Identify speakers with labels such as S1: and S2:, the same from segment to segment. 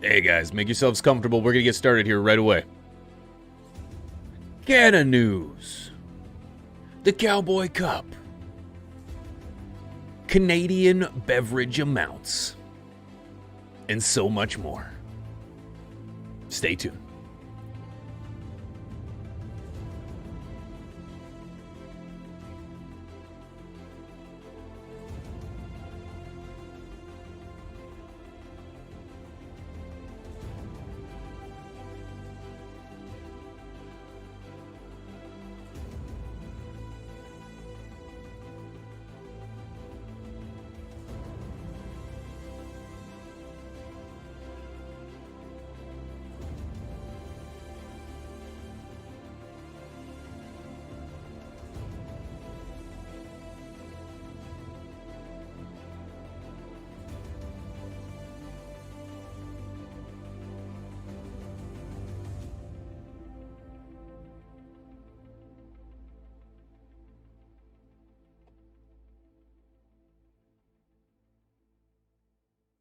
S1: Hey guys, make yourselves comfortable. We're going to get started here right away. Canna News. The Cowboy Cup. Canadian beverage amounts. And so much more. Stay tuned.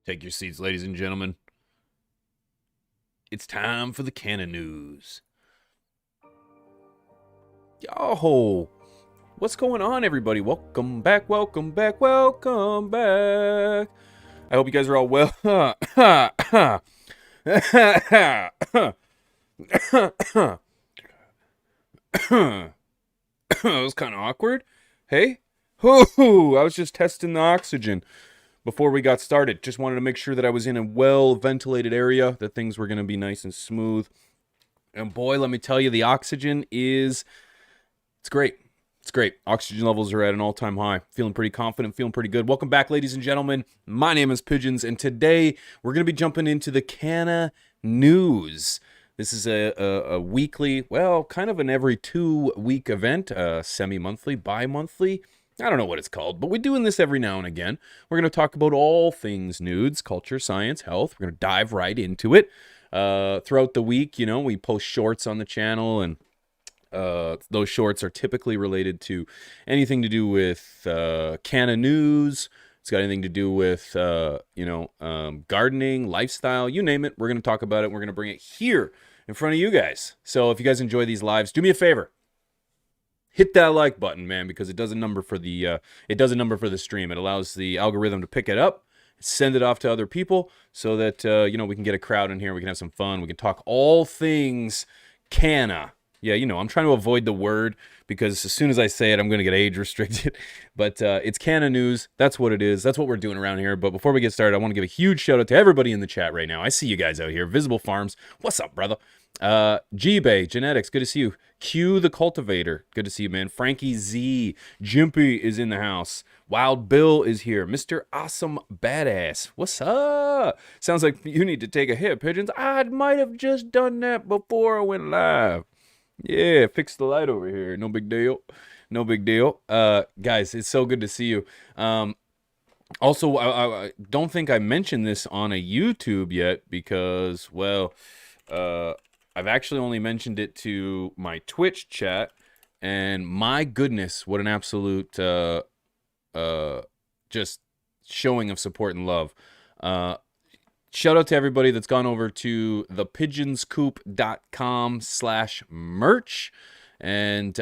S1: Take your seats, ladies and gentlemen. It's time for the Canna News. Yo, what's going on, everybody? Welcome back, welcome back, welcome back. I hope you guys are all well. That was kind of awkward. Hey? I was just testing the oxygen before we got started. Just wanted to make sure that I was in a well-ventilated area, that things were going to be nice and smooth. And boy, let me tell you, the oxygen it's great. It's great. Oxygen levels are at an all-time high. Feeling pretty confident, feeling pretty good. Welcome back, ladies and gentlemen. My name is Pigeons, and today we're going to be jumping into the Canna News. This is a weekly, well, kind of an every 2-week event, semi-monthly, bi-monthly. I don't know what it's called, but we're doing this every now and again. We're going to talk about all things nudes, culture, science, health. We're going to dive right into it. Throughout the week, we post shorts on the channel, and those shorts are typically related to anything to do with Canna News. It's got anything to do with, gardening, lifestyle, you name it. We're going to talk about it. We're going to bring it here in front of you guys. So if you guys enjoy these lives, do me a favor. Hit that like button, man, because it does a number for the stream. It allows the algorithm to pick it up, send it off to other people, so that we can get a crowd in here. We can have some fun. We can talk all things canna. Yeah, I'm trying to avoid the word because as soon as I say it, I'm going to get age restricted. But it's Canna News. That's what it is. That's what we're doing around here. But before we get started, I want to give a huge shout out to everybody in the chat right now. I see you guys out here. Visible Farms. What's up, brother? G-Bay, Genetics, good to see you. Q the Cultivator, good to see you, man. Frankie Z, Jimpy is in the house. Wild Bill is here. Mr. Awesome Badass, what's up? Sounds like you need to take a hit, Pigeons. I might have just done that before I went live. Yeah, fix the light over here. No big deal. No big deal. Guys, it's so good to see you. Also, I don't think I mentioned this on a YouTube yet because, well, I've actually only mentioned it to my Twitch chat, and my goodness, what an absolute just showing of support and love. Shout out to everybody that's gone over to thepigeonscoop.com/merch and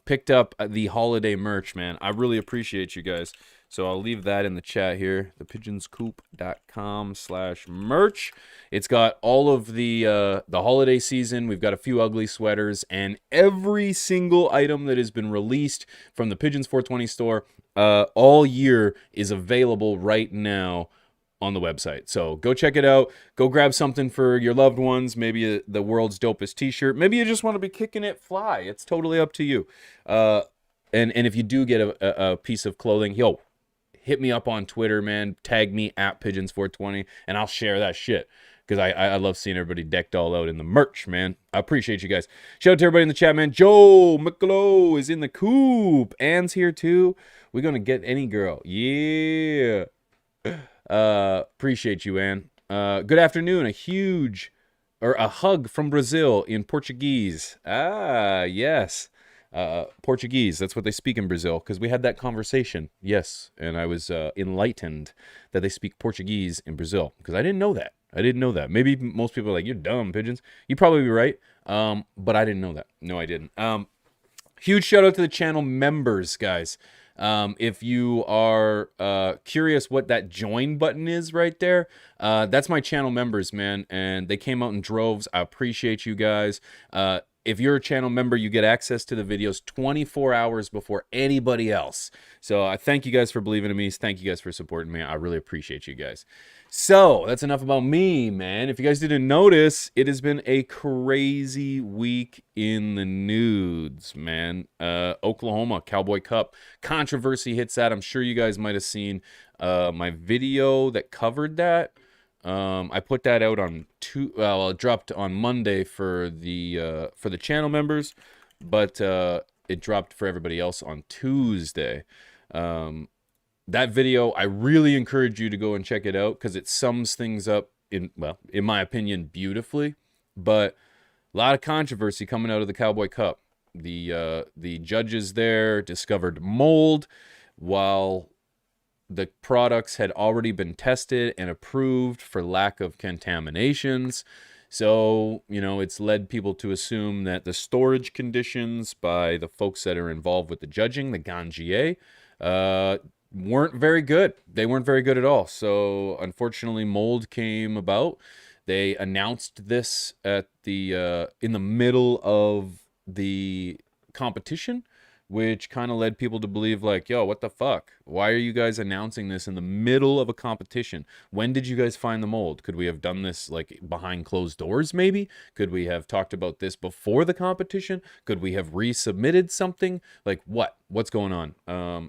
S1: picked up the holiday merch, man. I really appreciate you guys. So I'll leave that in the chat here, thepigeonscoop.com/merch. It's got all of the holiday season. We've got a few ugly sweaters, and every single item that has been released from the Pigeons 420 store all year is available right now on the website. So go check it out. Go grab something for your loved ones. Maybe the world's dopest t-shirt. Maybe you just want to be kicking it fly. It's totally up to you. And if you do get a piece of clothing, hit me up on Twitter, man. Tag me at Pigeons420, and I'll share that shit. Because I love seeing everybody decked all out in the merch, man. I appreciate you guys. Shout out to everybody in the chat, man. Joe McClough is in the coop. Anne's here, too. We're going to get any girl. Yeah. Appreciate you, Anne. Good afternoon. A hug from Brazil in Portuguese. Ah, yes. Portuguese. That's what they speak in Brazil, because we had that conversation. Yes, and I was enlightened that they speak Portuguese in Brazil, because I didn't know that. I didn't know that. Maybe most people are like, you're dumb, pigeons. You'd probably be right. But I didn't know that. No, I didn't. Huge shout out to the channel members, guys. If you are curious what that join button is right there, that's my channel members, man. And they came out in droves. I appreciate you guys. If you're a channel member, you get access to the videos 24 hours before anybody else. So I thank you guys for believing in me. Thank you guys for supporting me. I really appreciate you guys. So that's enough about me, man. If you guys didn't notice, it has been a crazy week in the nudes, man. Oklahoma Cowboy Cup controversy hits that. I'm sure you guys might have seen my video that covered that. I put that out on it dropped on Monday for the channel members, but it dropped for everybody else on Tuesday. That video, I really encourage you to go and check it out because it sums things up in my opinion, beautifully. But a lot of controversy coming out of the Cowboy Cup. The judges there discovered mold while the products had already been tested and approved for lack of contaminations. So, it's led people to assume that the storage conditions by the folks that are involved with the judging, the Ganjier, weren't very good. They weren't very good at all. So, unfortunately, mold came about. They announced this at in the middle of the competition, which kind of led people to believe like, yo, what the fuck? Why are you guys announcing this in the middle of a competition? When did you guys find the mold? Could we have done this like behind closed doors maybe? Could we have talked about this before the competition? Could we have resubmitted something? Like what? What's going on?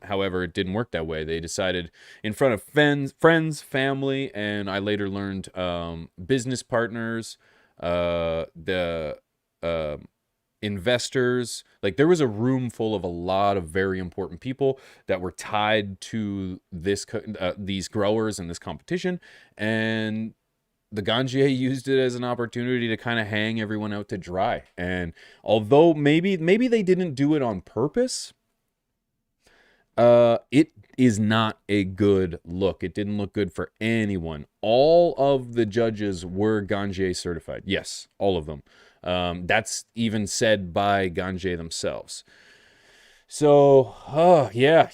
S1: However, it didn't work that way. They decided in front of friends, family, and I later learned business partners, investors. Like there was a room full of a lot of very important people that were tied to these growers and this competition, and the Ganjier used it as an opportunity to kind of hang everyone out to dry. And although maybe they didn't do it on purpose, it is not a good look. It didn't look good for anyone. All of the judges were Ganjier certified. Yes, all of them. That's even said by Ganjier themselves. So, yeah,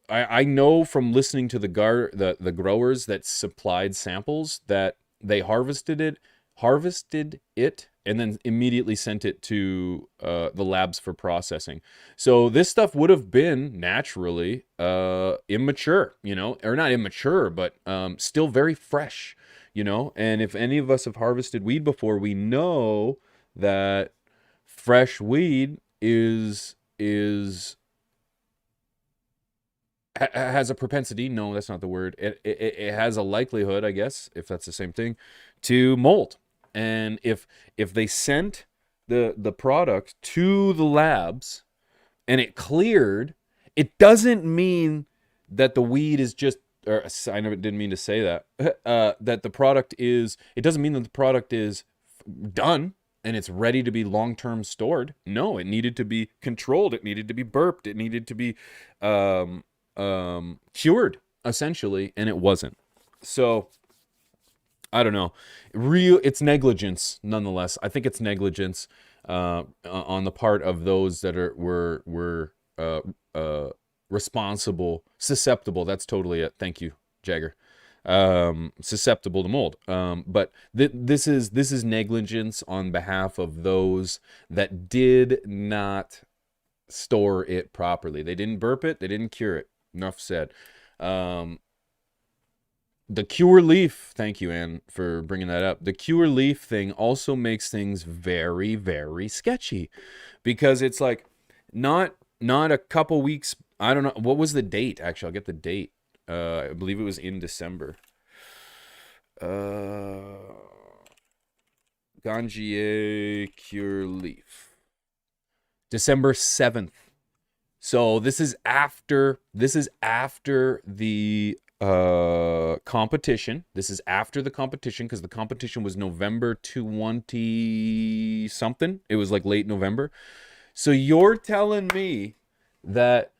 S1: I know from listening to the growers that supplied samples that they harvested it, and then immediately sent it to the labs for processing. So this stuff would have been naturally immature, or not immature, but still very fresh. And if any of us have harvested weed before, we know that fresh weed has a propensity. No, that's not the word. It has a likelihood, I guess, if that's the same thing, to mold. And if they sent the product to the labs and it cleared, it doesn't mean that the weed is just, or I didn't mean to say that, that the product is, it doesn't mean that the product is done and it's ready to be long-term stored. No, it needed to be controlled. It needed to be burped. It needed to be cured, essentially, and it wasn't. So, I don't know. It's negligence, nonetheless. I think it's negligence on the part of those that were responsible, susceptible. That's totally it. Thank you, Jagger. Susceptible to mold. But this is negligence on behalf of those that did not store it properly. They didn't burp it. They didn't cure it. Enough said. The Curaleaf, thank you, Ann, for bringing that up. The Curaleaf thing also makes things very, very sketchy, because it's like not a couple weeks. I don't know. What was the date? Actually, I'll get the date. I believe it was in December. Ganjier Curaleaf. December 7th. So this is after the competition. This is after the competition, because the competition was November 20 something. It was like late November. So you're telling me that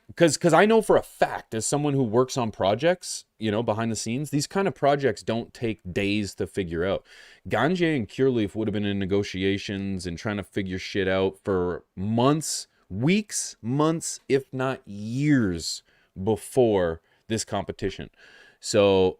S1: because I know for a fact, as someone who works on projects, you know, behind the scenes, these kind of projects don't take days to figure out. Ganjier and Curaleaf would have been in negotiations and trying to figure shit out for months, weeks, months, if not years before this competition. So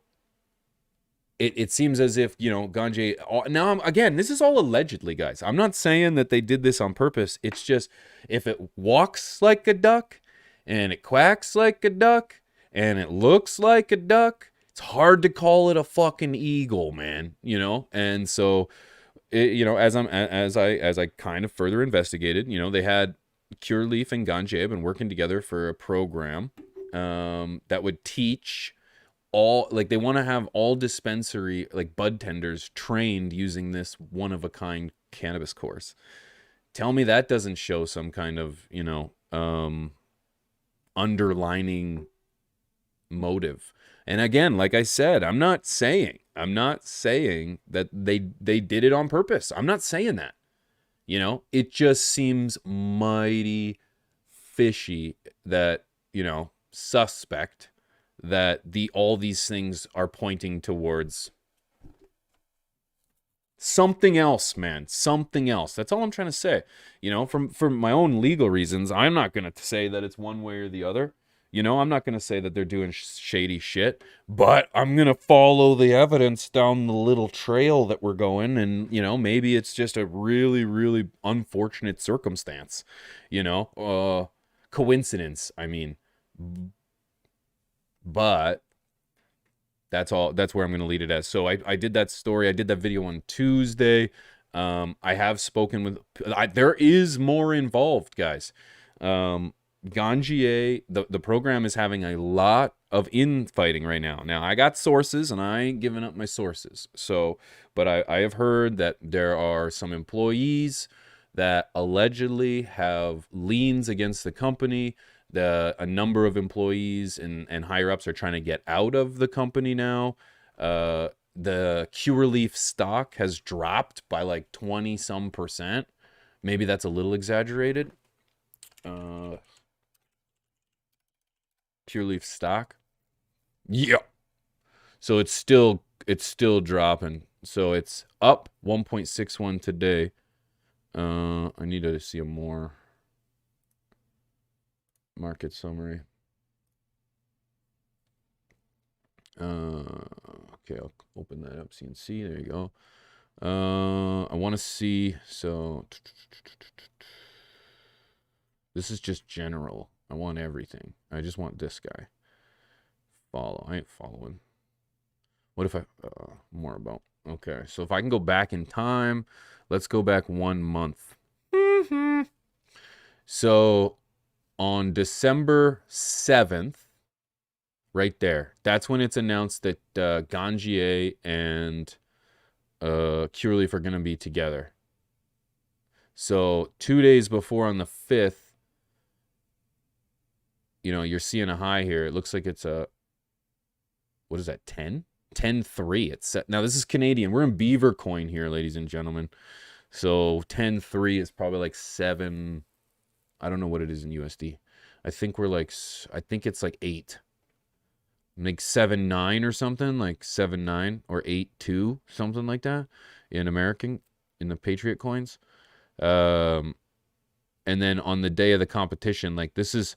S1: it seems as if, you know, Ganjier, now again, this is all allegedly, guys. I'm not saying that they did this on purpose. It's just, if it walks like a duck and it quacks like a duck and it looks like a duck, it's hard to call it a fucking eagle, man, you know? And so, you know, as I kind of further investigated, you know, they had Curaleaf and Ganjier been working together for a program that would teach all, like, they want to have all dispensary, like, bud tenders trained using this one of a kind cannabis course. Tell me that doesn't show some kind of, you know, underlining motive. And again, like I said, I'm not saying that they did it on purpose. I'm not saying that. You know, it just seems mighty fishy that, you know, suspect that all these things are pointing towards something else, man. Something else. That's all I'm trying to say. You know, for my own legal reasons, I'm not going to say that it's one way or the other. You know, I'm not going to say that they're doing shady shit, but I'm going to follow the evidence down the little trail that we're going. And, you know, maybe it's just a really, really unfortunate circumstance, you know, coincidence, I mean. But that's all. That's where I'm going to lead it as. So I did that story. I did that video on Tuesday. I have spoken with. There is more involved, guys. Ganjier, the program is having a lot of infighting right now. Now, I got sources, and I ain't giving up my sources. So, but I have heard that there are some employees that allegedly have liens against the company. A number of employees and higher ups are trying to get out of the company now. The Curaleaf stock has dropped by like 20 some percent. Maybe that's a little exaggerated. Curaleaf stock. Yeah. So it's still dropping. So it's up 1.61 today. I need to see a more market summary. Okay, I'll open that up, CNC. There you go. I want to see, so this is just general. I want everything. I just want this guy. Follow. I ain't following. What if I, more about, okay. So if I can go back in time, let's go back 1 month. So on December 7th, right there, that's when it's announced that Ganjier and Curaleaf are going to be together. So 2 days before, on the 5th, you know, you're seeing a high here. It looks like it's a, what is that, 10? 10.3. It's set. Now, this is Canadian. We're in Beaver coin here, ladies and gentlemen. So 10.3 is probably like 7. I don't know what it is in USD. I think it's like 8. Like 7.9 or something, like 7.9 or 8.2, something like that in American, in the Patriot coins. And then on the day of the competition, like, this is,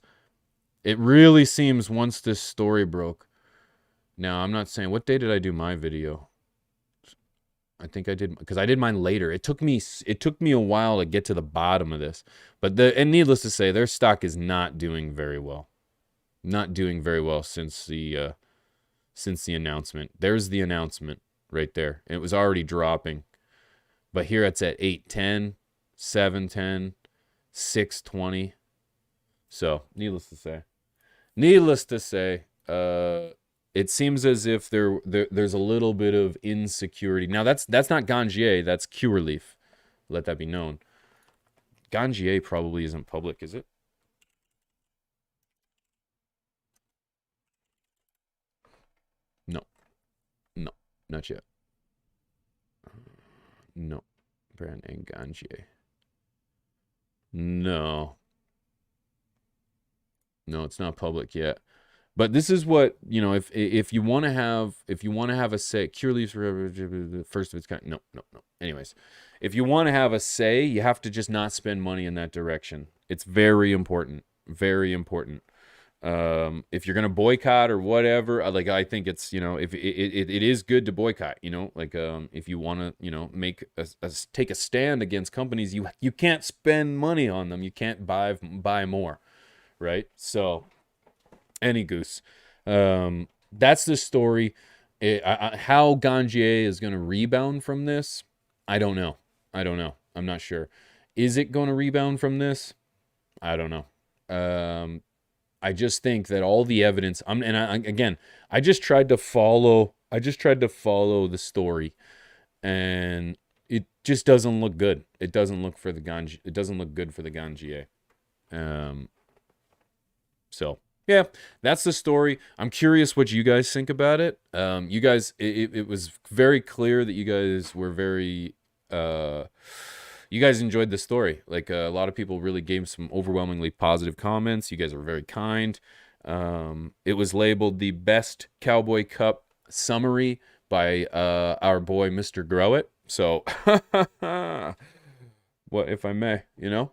S1: it really seems, once this story broke. Now, I'm not saying, what day did I do my video? I think I did, because I did mine later. It took me a while to get to the bottom of this. But and needless to say, their stock is not doing very well. Not doing very well since the announcement. There's the announcement right there. It was already dropping. But here it's at 8.10, 7.10, 6.20. So, needless to say, it seems as if there's a little bit of insecurity. Now, that's not Ganjier, that's Curaleaf. Let that be known. Ganjier probably isn't public, is it? No, not yet. No. Brand name Ganjier. No. No, it's not public yet. But this is what, if you want to have a say, Curaleaf's the first of its kind. No, no, no. Anyways, if you want to have a say, you have to just not spend money in that direction. It's very important. Very important. If you're gonna boycott or whatever, I think it's, if it is good to boycott, if you want to, make take a stand against companies, you can't spend money on them. You can't buy more, right? So, any goose. That's the story. How Ganjier is gonna rebound from this, I don't know. I'm not sure. Is it going to rebound from this? I don't know. I just think that all the evidence. I just tried to follow. The story, and it just doesn't look good. It doesn't look for the Ganjier. It doesn't look good for the Ganjier. So yeah, that's the story. I'm curious what you guys think about it. You guys, it was very clear that you guys were very. You guys enjoyed the story. A lot of people really gave some overwhelmingly positive comments. You guys were very kind. It was labeled the best Cowboy Cup summary by our boy Mr. Grow It. So, what if I may?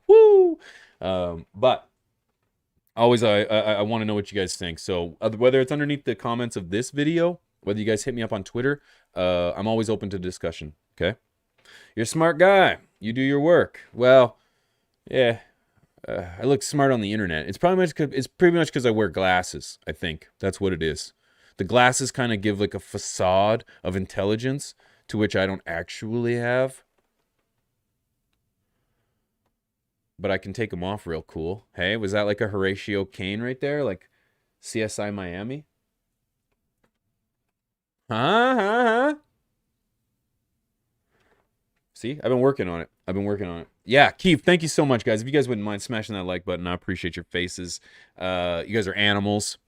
S1: Woo! But always, I want to know what you guys think. So, whether it's underneath the comments of this video, whether you guys hit me up on Twitter, I'm always open to discussion. Okay. You're a smart guy. You do your work. Well, yeah, I look smart on the internet. It's pretty much because I wear glasses. I think that's what it is. The glasses kind of give a facade of intelligence to which I don't actually have. But I can take them off real cool. Hey, was that like a Horatio Caine right there? Like CSI Miami? Huh? See, I've been working on it. Yeah, Keith, thank you so much, guys. If you guys wouldn't mind smashing that like button, I appreciate your faces. You guys are animals.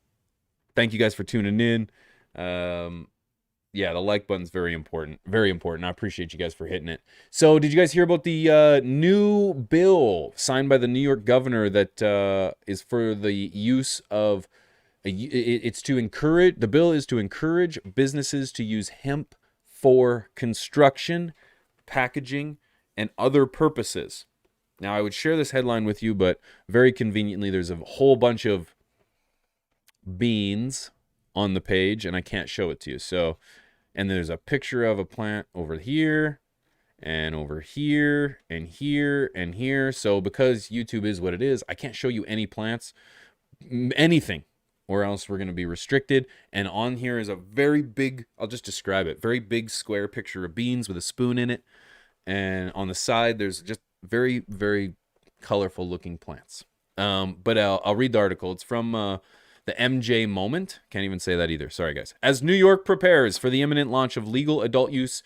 S1: Thank you guys for tuning in. Yeah, the like button's very important. Very important. I appreciate you guys for hitting it. So, did you guys hear about the new bill signed by the New York governor that is for the use of... It's to encourage... The bill is to encourage businesses to use hemp for construction, packaging, and other purposes. Now, I would share this headline with you, but very conveniently, there's a whole bunch of beans on the page, and I can't show it to you. So, and there's a picture of a plant over here, and over here, and here, and here. So, because YouTube is what it is, I can't show you any plants, anything, or else we're going to be restricted. And on here is a very big, I'll just describe it, very big square picture of beans with a spoon in it. And on the side, there's just very, very colorful looking plants. But I'll read the article. It's from the MJ Moment. Can't even say that either. Sorry, guys. As New York prepares for the imminent launch of legal adult use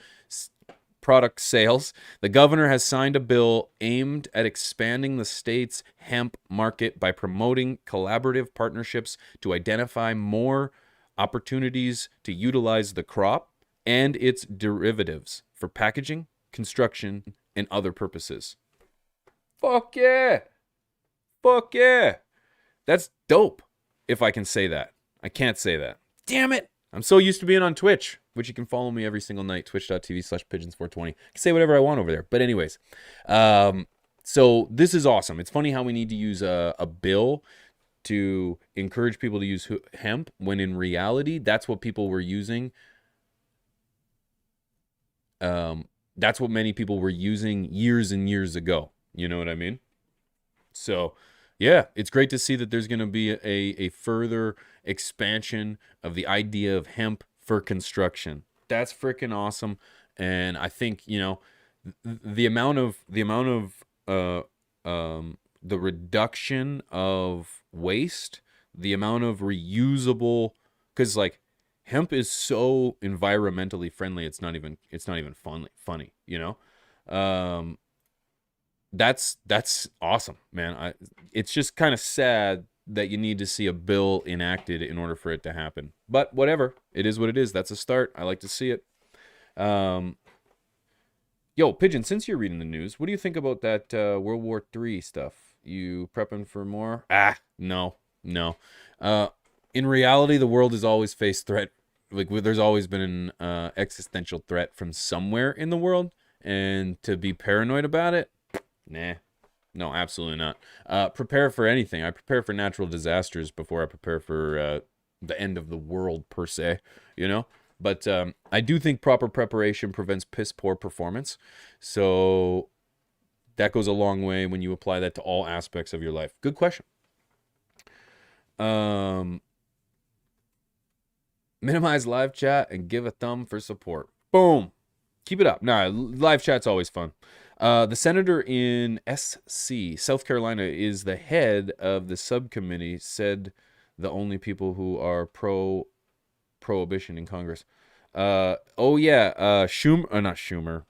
S1: product sales, the governor has signed a bill aimed at expanding the state's hemp market by promoting collaborative partnerships to identify more opportunities to utilize the crop and its derivatives for packaging, construction, and other purposes. Fuck yeah. Fuck yeah. That's dope, if I can say that. I can't say that. Damn it. I'm so used to being on Twitch, which you can follow me every single night, twitch.tv/pigeons420. I can say whatever I want over there. But anyways, so this is awesome. It's funny how we need to use a bill to encourage people to use hemp, when in reality, that's what people were using. That's what many people were using years and years ago. You know what I mean? So, yeah, it's great to see that there's going to be a further expansion of the idea of hemp for construction. That's freaking awesome. And I think, the amount of the reduction of waste, the amount of reusable, because hemp is so environmentally friendly, it's not even funny, That's awesome, man. It's just kind of sad that you need to see a bill enacted in order for it to happen. But whatever, it is what it is. That's a start. I like to see it. Yo, Pigeon, since you're reading the news, what do you think about that World War III stuff? You prepping for more? No. No. In reality, the world has always faced threat. Like there's always been an existential threat from somewhere in the world, and to be paranoid about it, nah. No, absolutely not. Prepare for anything. I prepare for natural disasters before I prepare for the end of the world per se, you know? But I do think proper preparation prevents piss poor performance. So that goes a long way when you apply that to all aspects of your life. Good question. Minimize live chat and give a thumb for support. Boom. Keep it up. Nah, live chat's always fun. The senator in SC, South Carolina, is the head of the subcommittee, said the only people who are pro-prohibition in Congress. Oh, yeah, Schumer, not Schumer.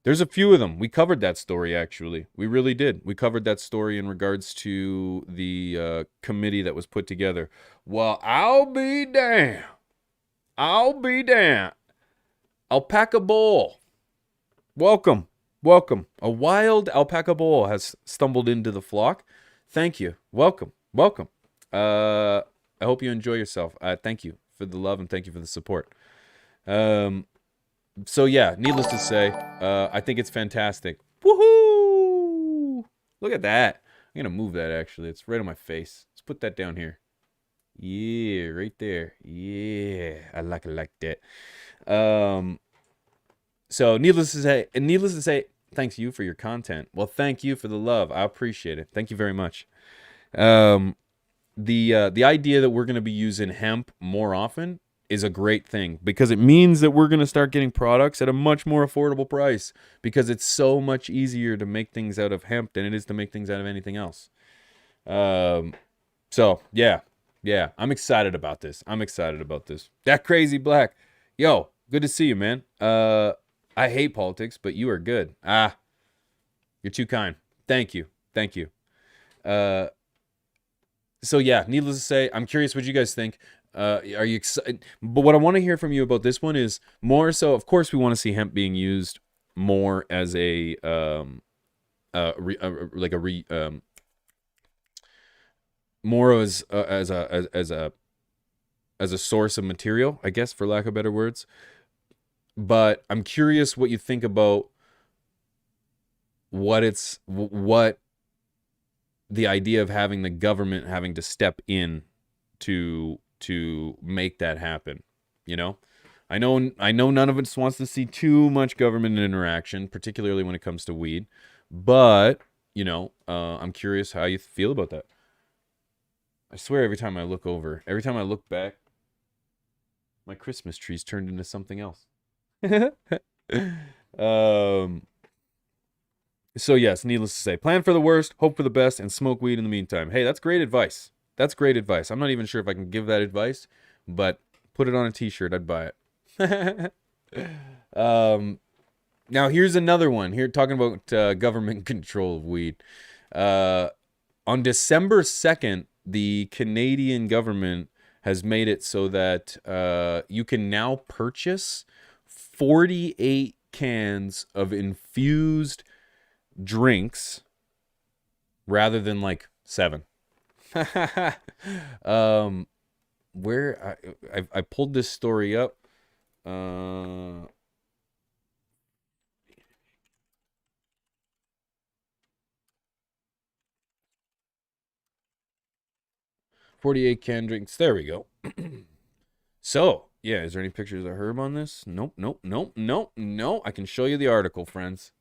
S1: There's a few of them. We covered that story, actually. We really did. We covered that story in regards to the committee that was put together. Well, I'll be damned. I'll be damned. Alpaca Bowl. Welcome. Welcome. A wild alpaca bowl has stumbled into the flock. Thank you. Welcome. Welcome. I hope you enjoy yourself. Thank you for the love and thank you for the support. So yeah, needless to say, I think it's fantastic. Woohoo! Look at that. I'm gonna move that actually. It's right on my face. Let's put that down here. Yeah, right there. Yeah, I like it like that. So needless to say, thanks you for your content. Well, thank you for the love. I appreciate it. Thank you very much. The idea that we're gonna be using hemp more often is a great thing because it means that we're going to start getting products at a much more affordable price because it's so much easier to make things out of hemp than it is to make things out of anything else. So yeah, I'm excited about this. That crazy black. Yo, good to see you, man. I hate politics, but you are good. You're too kind. Thank you. So yeah, needless to say, I'm curious what you guys think. Are you excited? But what I want to hear from you about this one is more so, of course, we want to see hemp being used more as more as a source of material, I guess, for lack of better words. But I'm curious what you think about what the idea of having the government having to step in to make that happen. You know, I know none of us wants to see too much government interaction, particularly when it comes to weed, but you know, I'm curious how you feel about that. I swear every time I look back, my Christmas tree's turned into something else. So yes, needless to say, plan for the worst, hope for the best, and smoke weed in the meantime. Hey, that's great advice. I'm not even sure if I can give that advice, but put it on a t-shirt, I'd buy it. Now here's another one. Here talking about government control of weed. On December 2nd, the Canadian government has made it so that you can now purchase 48 cans of infused drinks rather than like 7. Where I pulled this story up. 48 can drinks. There we go. So, yeah, is there any pictures of Herb on this? Nope. I can show you the article, friends.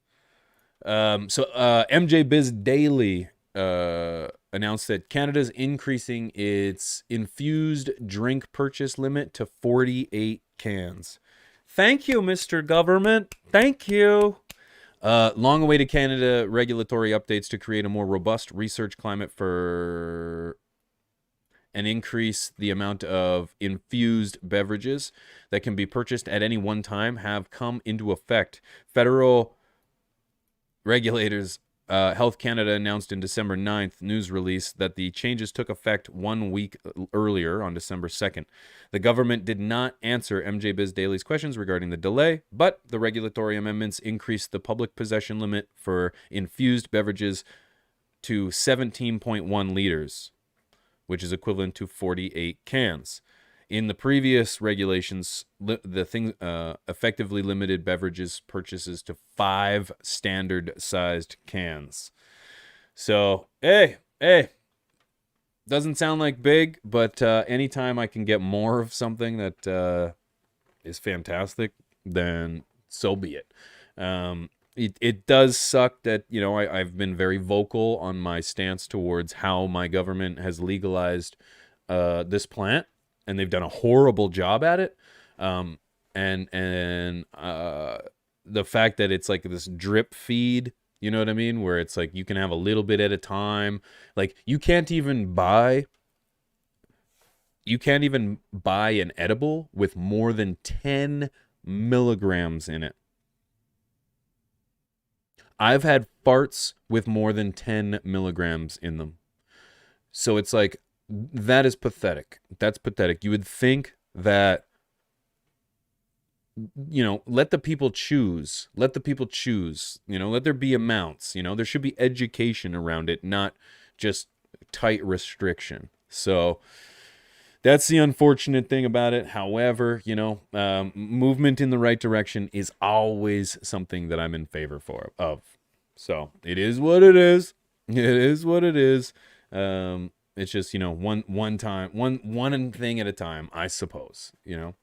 S1: MJ Biz Daily announced that Canada's increasing its infused drink purchase limit to 48 cans. Thank you, Mr. Government. Thank you. Long-awaited Canada regulatory updates to create a more robust research climate for and increase the amount of infused beverages that can be purchased at any one time have come into effect. Federal regulators, Health Canada announced in December 9th news release that the changes took effect 1 week earlier on December 2nd. The government did not answer MJ Biz Daily's questions regarding the delay, but the regulatory amendments increased the public possession limit for infused beverages to 17.1 liters, which is equivalent to 48 cans. In the previous regulations, the thing effectively limited beverages purchases to 5 standard-sized cans. So, hey, doesn't sound like big, but anytime I can get more of something that is fantastic, then so be it. It does suck that, you know, I've been very vocal on my stance towards how my government has legalized this plant, and they've done a horrible job at it. And the fact that it's like this drip feed, you know what I mean? Where it's like you can have a little bit at a time. Like you can't even buy an edible with more than 10 milligrams in it. I've had farts with more than 10 milligrams in them. So it's like, that is pathetic. That's pathetic. You would think that, you know, let the people choose. Let the people choose. You know, let there be amounts. You know, there should be education around it, not just tight restriction. So that's the unfortunate thing about it. However, you know, movement in the right direction is always something that I'm in favor of. So it is what it is. It is what it is. It's just, you know, one thing at a time, I suppose. You know,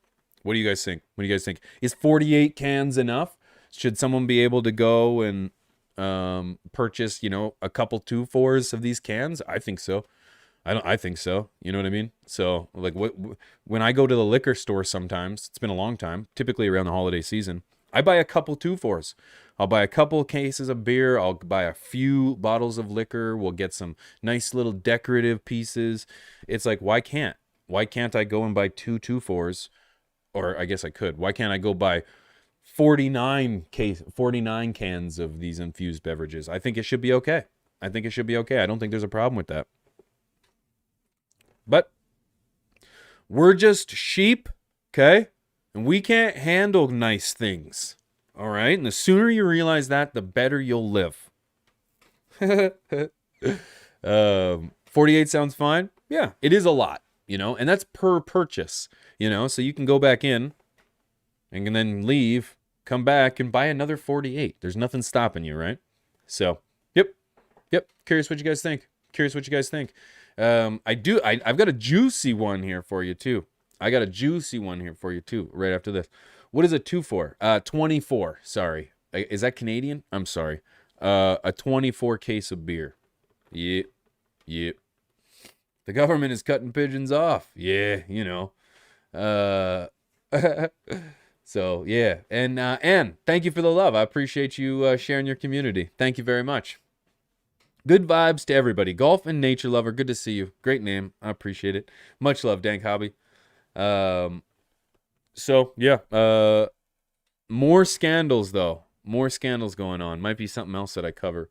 S1: what do you guys think? What do you guys think? Is 48 cans enough? Should someone be able to go and purchase, you know, a couple 2-4s of these cans? I think so. I think so. You know what I mean? So, like, when I go to the liquor store sometimes, it's been a long time, typically around the holiday season, I buy a couple 2-4s. I'll buy a couple cases of beer. I'll buy a few bottles of liquor. We'll get some nice little decorative pieces. It's like, why can't I go and buy 2 2-4s? Or I guess I could. Why can't I go buy 49 cans of these infused beverages? I think it should be okay. I don't think there's a problem with that. But we're just sheep, okay? And we can't handle nice things, all right? And the sooner you realize that, the better you'll live. 48 sounds fine. Yeah, it is a lot, you know? And that's per purchase, you know? So you can go back in and then leave, come back, and buy another 48. There's nothing stopping you, right? So, yep. Curious what you guys think. I've got a juicy one here for you too. Right after this. What is a 2-4? 24, sorry. Is that Canadian? I'm sorry. A 24 case of beer. Yep. The government is cutting pigeons off. Yeah, you know. So, yeah. And Ann, thank you for the love. I appreciate you sharing your community. Thank you very much. Good vibes to everybody. Golf and nature lover. Good to see you. Great name. I appreciate it. Much love, Dank Hobby. So, yeah. More scandals, though. More scandals going on. Might be something else that I cover.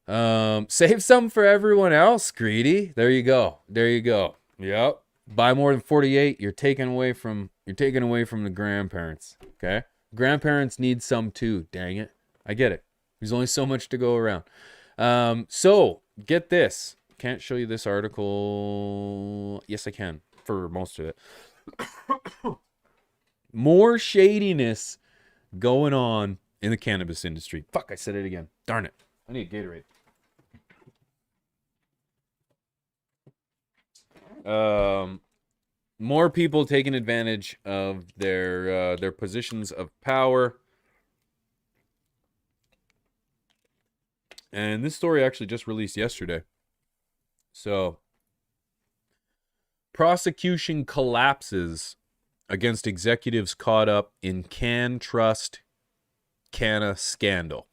S1: Save some for everyone else, Greedy. There you go. Yep. Buy more than 48. You're taking away from the grandparents. Okay? Grandparents need some too. Dang it. I get it. There's only so much to go around. So get this. Can't show you this article. Yes, I can for most of it. More shadiness going on in the cannabis industry. Fuck, I said it again. Darn it. I need a Gatorade. More people taking advantage of their positions of power. And this story actually just released yesterday. So, prosecution collapses against executives caught up in CanTrust Canna scandal.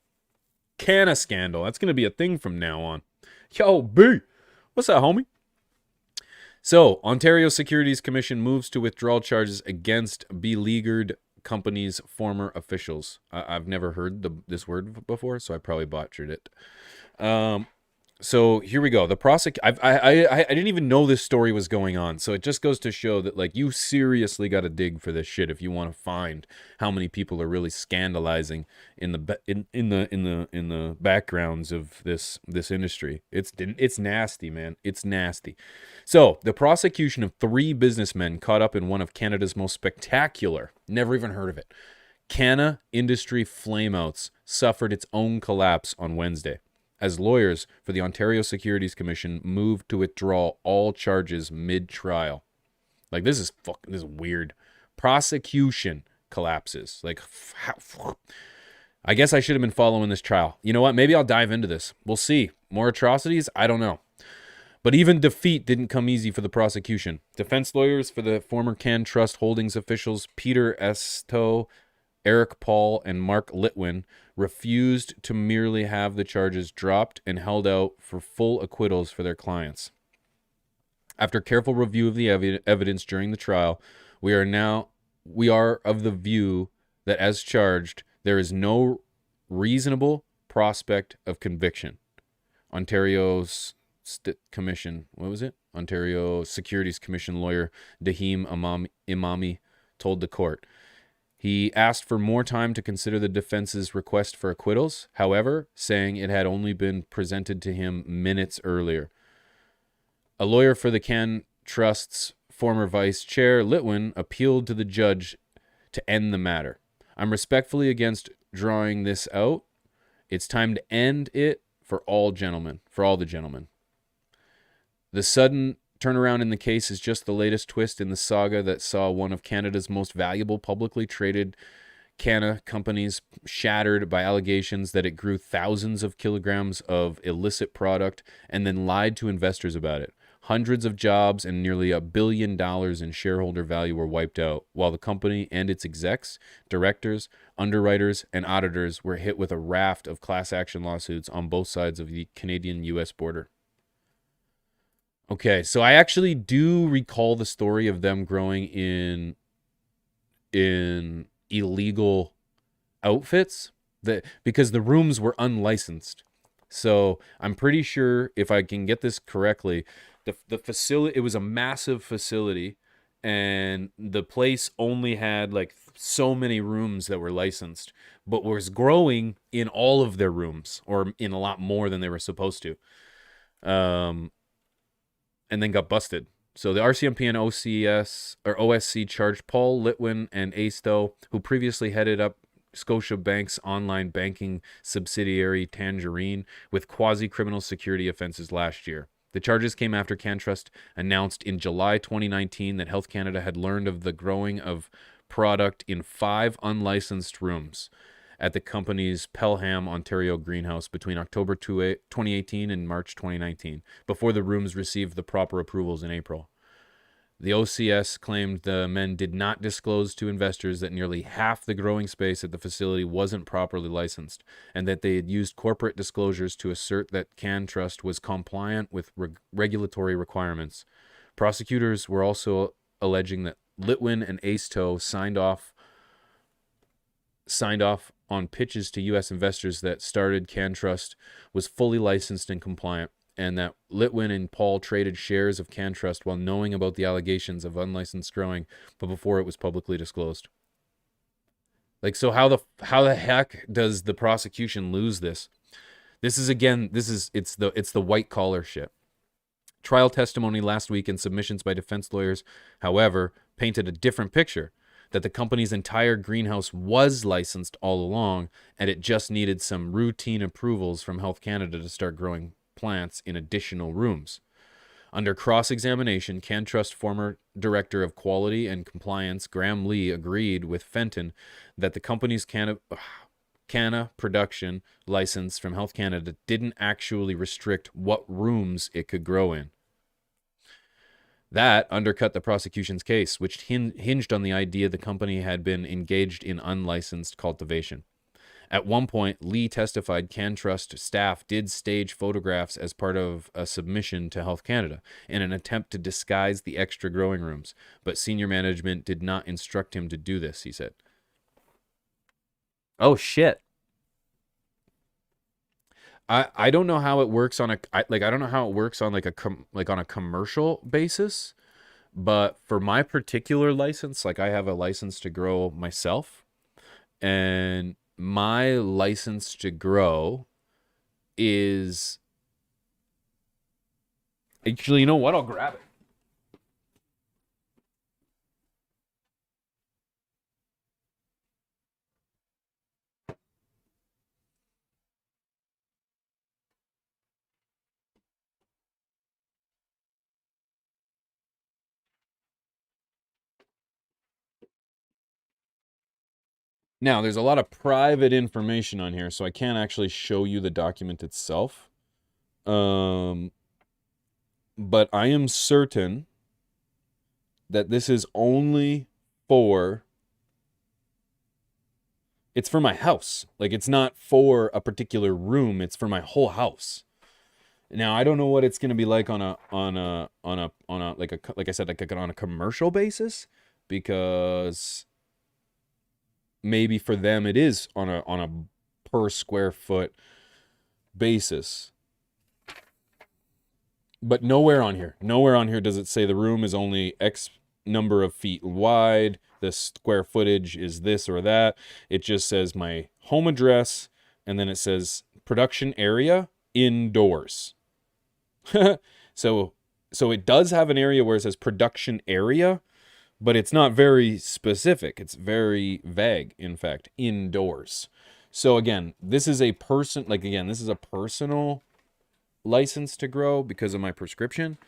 S1: Canna scandal. That's going to be a thing from now on. Yo, B. What's that, homie? So, Ontario Securities Commission moves to withdraw charges against beleaguered company's former officials. I've never heard this word before, so I probably butchered it. So here we go. I didn't even know this story was going on. So it just goes to show that like you seriously got to dig for this shit if you want to find how many people are really scandalizing in the backgrounds of this industry. It's nasty, man. It's nasty. So the prosecution of 3 businessmen caught up in one of Canada's most spectacular, never even heard of it, Canna industry flameouts suffered its own collapse on Wednesday, as lawyers for the Ontario Securities Commission moved to withdraw all charges mid-trial. Like, this is weird. Prosecution collapses. Like, I guess I should have been following this trial. You know what? Maybe I'll dive into this. We'll see. More atrocities? I don't know. But even defeat didn't come easy for the prosecution. Defense lawyers for the former CanTrust Holdings officials Peter Estow, Eric Paul, and Mark Litwin refused to merely have the charges dropped and held out for full acquittals for their clients. After careful review of the evidence during the trial, we are of the view that as charged, there is no reasonable prospect of conviction. Ontario's Commission, what was it? Ontario Securities Commission lawyer Dahim Imami told the court. He asked for more time to consider the defense's request for acquittals, however, saying it had only been presented to him minutes earlier. A lawyer for the CanTrust's former vice chair, Litwin, appealed to the judge to end the matter. I'm respectfully against drawing this out. It's time to end it for all the gentlemen. The sudden turnaround in the case is just the latest twist in the saga that saw one of Canada's most valuable publicly traded canna companies shattered by allegations that it grew thousands of kilograms of illicit product and then lied to investors about it. Hundreds of jobs and nearly $1 billion in shareholder value were wiped out, while the company and its execs, directors, underwriters, and auditors were hit with a raft of class action lawsuits on both sides of the Canadian-U.S. border. Okay, so I actually do recall the story of them growing in illegal outfits because the rooms were unlicensed. So I'm pretty sure, if I can get this correctly, the facility, it was a massive facility, and the place only had like so many rooms that were licensed, but was growing in all of their rooms, or in a lot more than they were supposed to. And then got busted. So the RCMP and OSC charged Paul Litwin and Astow, who previously headed up Scotiabank's online banking subsidiary Tangerine, with quasi-criminal security offenses last year. The charges came after CanTrust announced in July 2019 that Health Canada had learned of the growing of product in 5 unlicensed rooms at the company's Pelham, Ontario greenhouse between October 2018 and March 2019, before the rooms received the proper approvals in April. The OCS claimed the men did not disclose to investors that nearly half the growing space at the facility wasn't properly licensed, and that they had used corporate disclosures to assert that CanTrust was compliant with regulatory requirements. Prosecutors were also alleging that Litwin and Astow signed off on pitches to U.S. investors that started CanTrust was fully licensed and compliant, and that Litwin and Paul traded shares of CanTrust while knowing about the allegations of unlicensed growing, but before it was publicly disclosed. Like, so how the heck does the prosecution lose this? It's the white collar shit. Trial testimony last week and submissions by defense lawyers, however, painted a different picture. That the company's entire greenhouse was licensed all along, and it just needed some routine approvals from Health Canada to start growing plants in additional rooms. Under cross-examination, CanTrust former Director of Quality and Compliance Graham Lee agreed with Fenton that the company's canna production license from Health Canada didn't actually restrict what rooms it could grow in. That undercut the prosecution's case, which hinged on the idea the company had been engaged in unlicensed cultivation. At one point, Lee testified CanTrust staff did stage photographs as part of a submission to Health Canada in an attempt to disguise the extra growing rooms, but senior management did not instruct him to do this, he said. Oh, shit. I don't know how it works on I don't know how it works on like on a commercial basis, but for my particular license, like I have a license to grow myself, and my license to grow is actually, you know what? I'll grab it. Now, there's a lot of private information on here, so I can't actually show you the document itself. Um, but I am certain that this is only for it's for my house. Like it's not for a particular room, it's for my whole house. Now, I don't know what it's going to be like on a like I said, like on a commercial basis, because maybe for them it is on a per square foot basis. But nowhere on here does it say the room is only X number of feet wide, the square footage is this or that. It just says my home address, and then it says production area indoors. So it does have an area where it says production area, but it's not very specific. It's very vague, in fact, indoors. So again, this is a personal license to grow because of my prescription.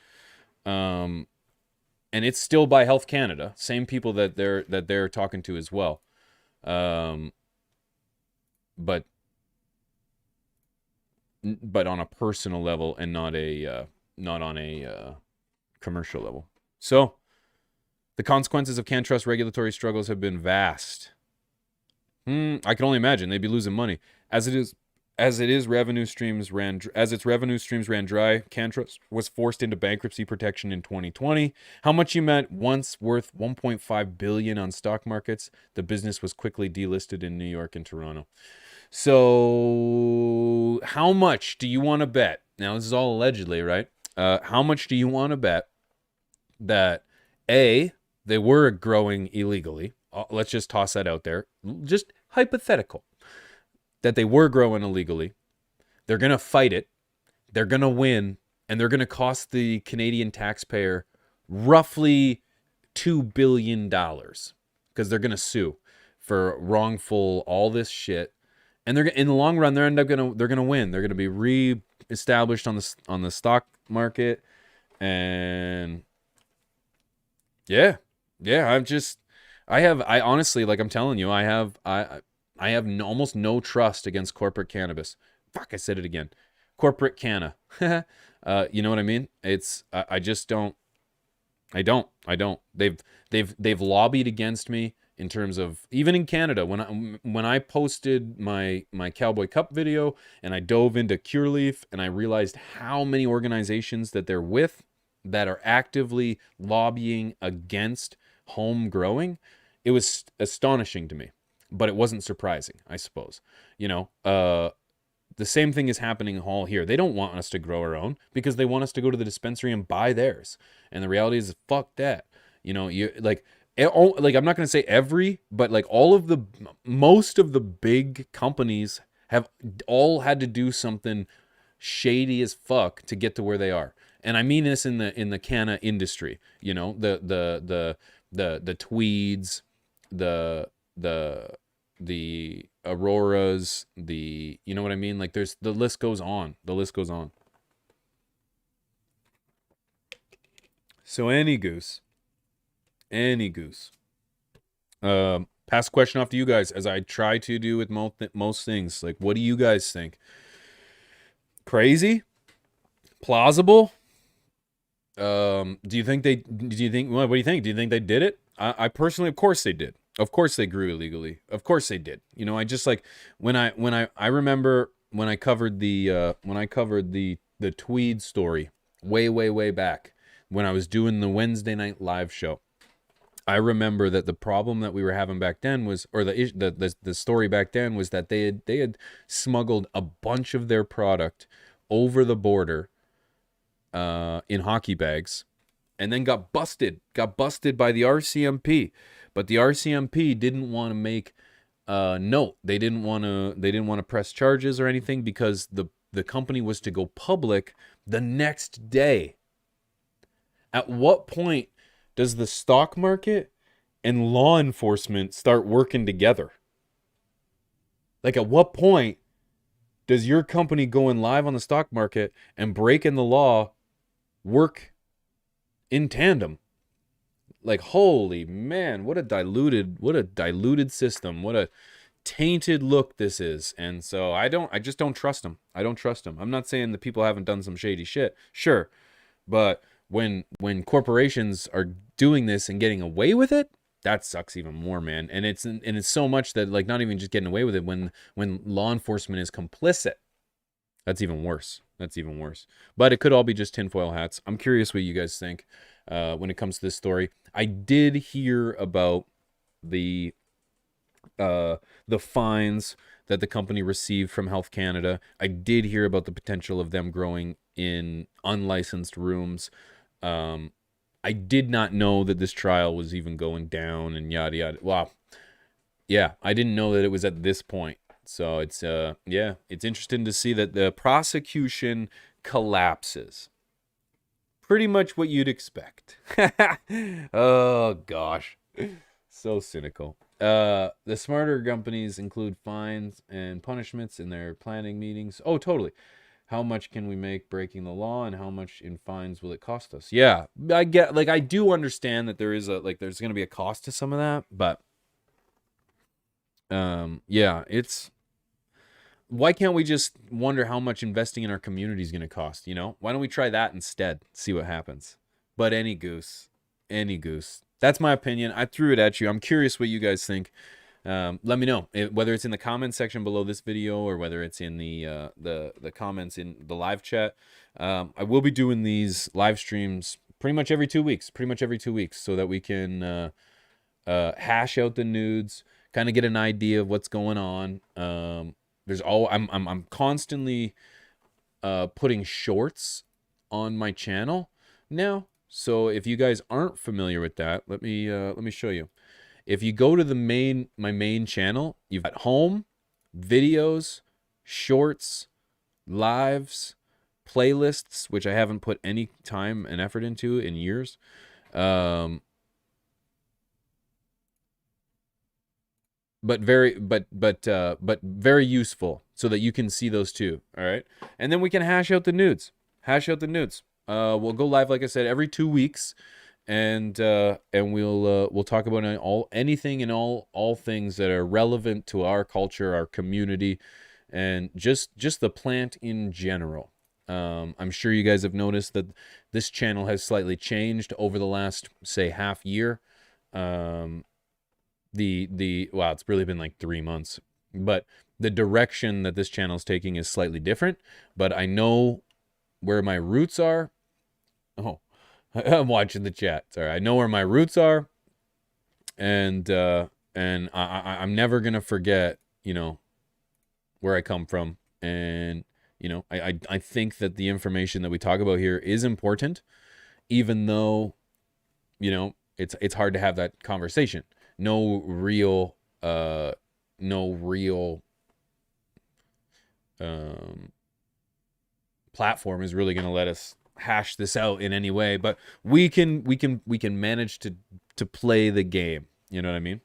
S1: And it's still by Health Canada, same people that they're talking to as well. But on a personal level and not on a commercial level. So the consequences of CanTrust regulatory struggles have been vast. I can only imagine they'd be losing money as its revenue streams ran dry. CanTrust was forced into bankruptcy protection in 2020. How much you meant once worth $1.5 billion on stock markets, the business was quickly delisted in New York and Toronto. So how much do you want to bet? Now, this is all allegedly, right? How much do you want to bet that A, they were growing illegally? Let's just toss that out there. Just hypothetical. That they were growing illegally. They're going to fight it. They're going to win. And they're going to cost the Canadian taxpayer roughly $2 billion. Because they're going to sue for wrongful all this shit. And they're in the long run, they're going to win. They're going to be reestablished on the stock market. And yeah. I honestly, like I'm telling you, I have almost no trust against corporate cannabis. Fuck, I said it again. Corporate canna. You know what I mean? I just don't. I don't. They've lobbied against me in terms of, even in Canada, when I posted my Cowboy Cup video and I dove into Curaleaf and I realized how many organizations that they're with that are actively lobbying against home growing, it was astonishing to me. But it wasn't surprising, I suppose. The same thing is happening all here. They don't want us to grow our own because they want us to go to the dispensary and buy theirs. And the reality is, fuck that. I'm not going to say every, but like most of the big companies have all had to do something shady as fuck to get to where they are. And I mean this in the canna industry. The Tweeds, the Auroras, you know what I mean? Like the list goes on. So any goose. Pass the question off to you guys, as I try to do with most things. Like, what do you guys think? Crazy? Plausible? What do you think? What do you think? Do you think they did it? I personally, of course they did. Of course they grew illegally. Of course they did. I just like I remember when I covered the Tweed story way back when I was doing the Wednesday night live show. I remember that the problem that we were having back then was, or the story back then was that they had smuggled a bunch of their product over the border in hockey bags, and then got busted by the RCMP. But the RCMP didn't want to make note. They didn't want to press charges or anything because the company was to go public the next day. At what point does the stock market and law enforcement start working together? Like, at what point does your company going live on the stock market and breaking the law work in tandem? Like, holy man, what a diluted system. What a tainted look this is. And so I just don't trust them. I don't trust them. I'm not saying that people haven't done some shady shit. Sure. But when corporations are doing this and getting away with it, that sucks even more, man. And it's so much that, like, not even just getting away with it, when law enforcement is complicit, that's even worse. That's even worse. But it could all be just tinfoil hats. I'm curious what you guys think when it comes to this story. I did hear about the fines that the company received from Health Canada. I did hear about the potential of them growing in unlicensed rooms. I did not know that this trial was even going down and yada yada. Wow. Yeah, I didn't know that it was at this point. So it's it's interesting to see that the prosecution collapses. Pretty much what you'd expect. Oh gosh. So cynical. The smarter companies include fines and punishments in their planning meetings. Oh, totally. How much can we make breaking the law, and how much in fines will it cost us? Yeah, I get, like, I do understand that there's going to be a cost to some of that, but yeah, it's, why can't we just wonder how much investing in our community is going to cost, you know? Why don't we try that instead? See what happens. But any goose. That's my opinion. I threw it at you. I'm curious what you guys think. Let me know, whether it's in the comments section below this video or whether it's in the comments in the live chat. I will be doing these live streams pretty much every 2 weeks, so that we can hash out the nudes, kind of get an idea of what's going on. I'm constantly putting shorts on my channel now. So if you guys aren't familiar with that, let me show you. If you go to my main channel, you've got home, videos, shorts, lives, playlists, which I haven't put any time and effort into in years. But very useful, so that you can see those too. All right, and then we can hash out the nudes. We'll go live, like I said, every 2 weeks. And we'll talk about anything and all things that are relevant to our culture, our community, and just the plant in general. I'm sure you guys have noticed that this channel has slightly changed over the last, say, half year. Wow, it's really been like 3 months, but the direction that this channel is taking is slightly different. But I know where my roots are. Oh, I'm watching the chat. Sorry, I know where my roots are, and I'm never gonna forget, where I come from. And I think that the information that we talk about here is important, even though it's hard to have that conversation. No real platform is really gonna let us hash this out in any way, but we can manage to play the game. You know what I mean?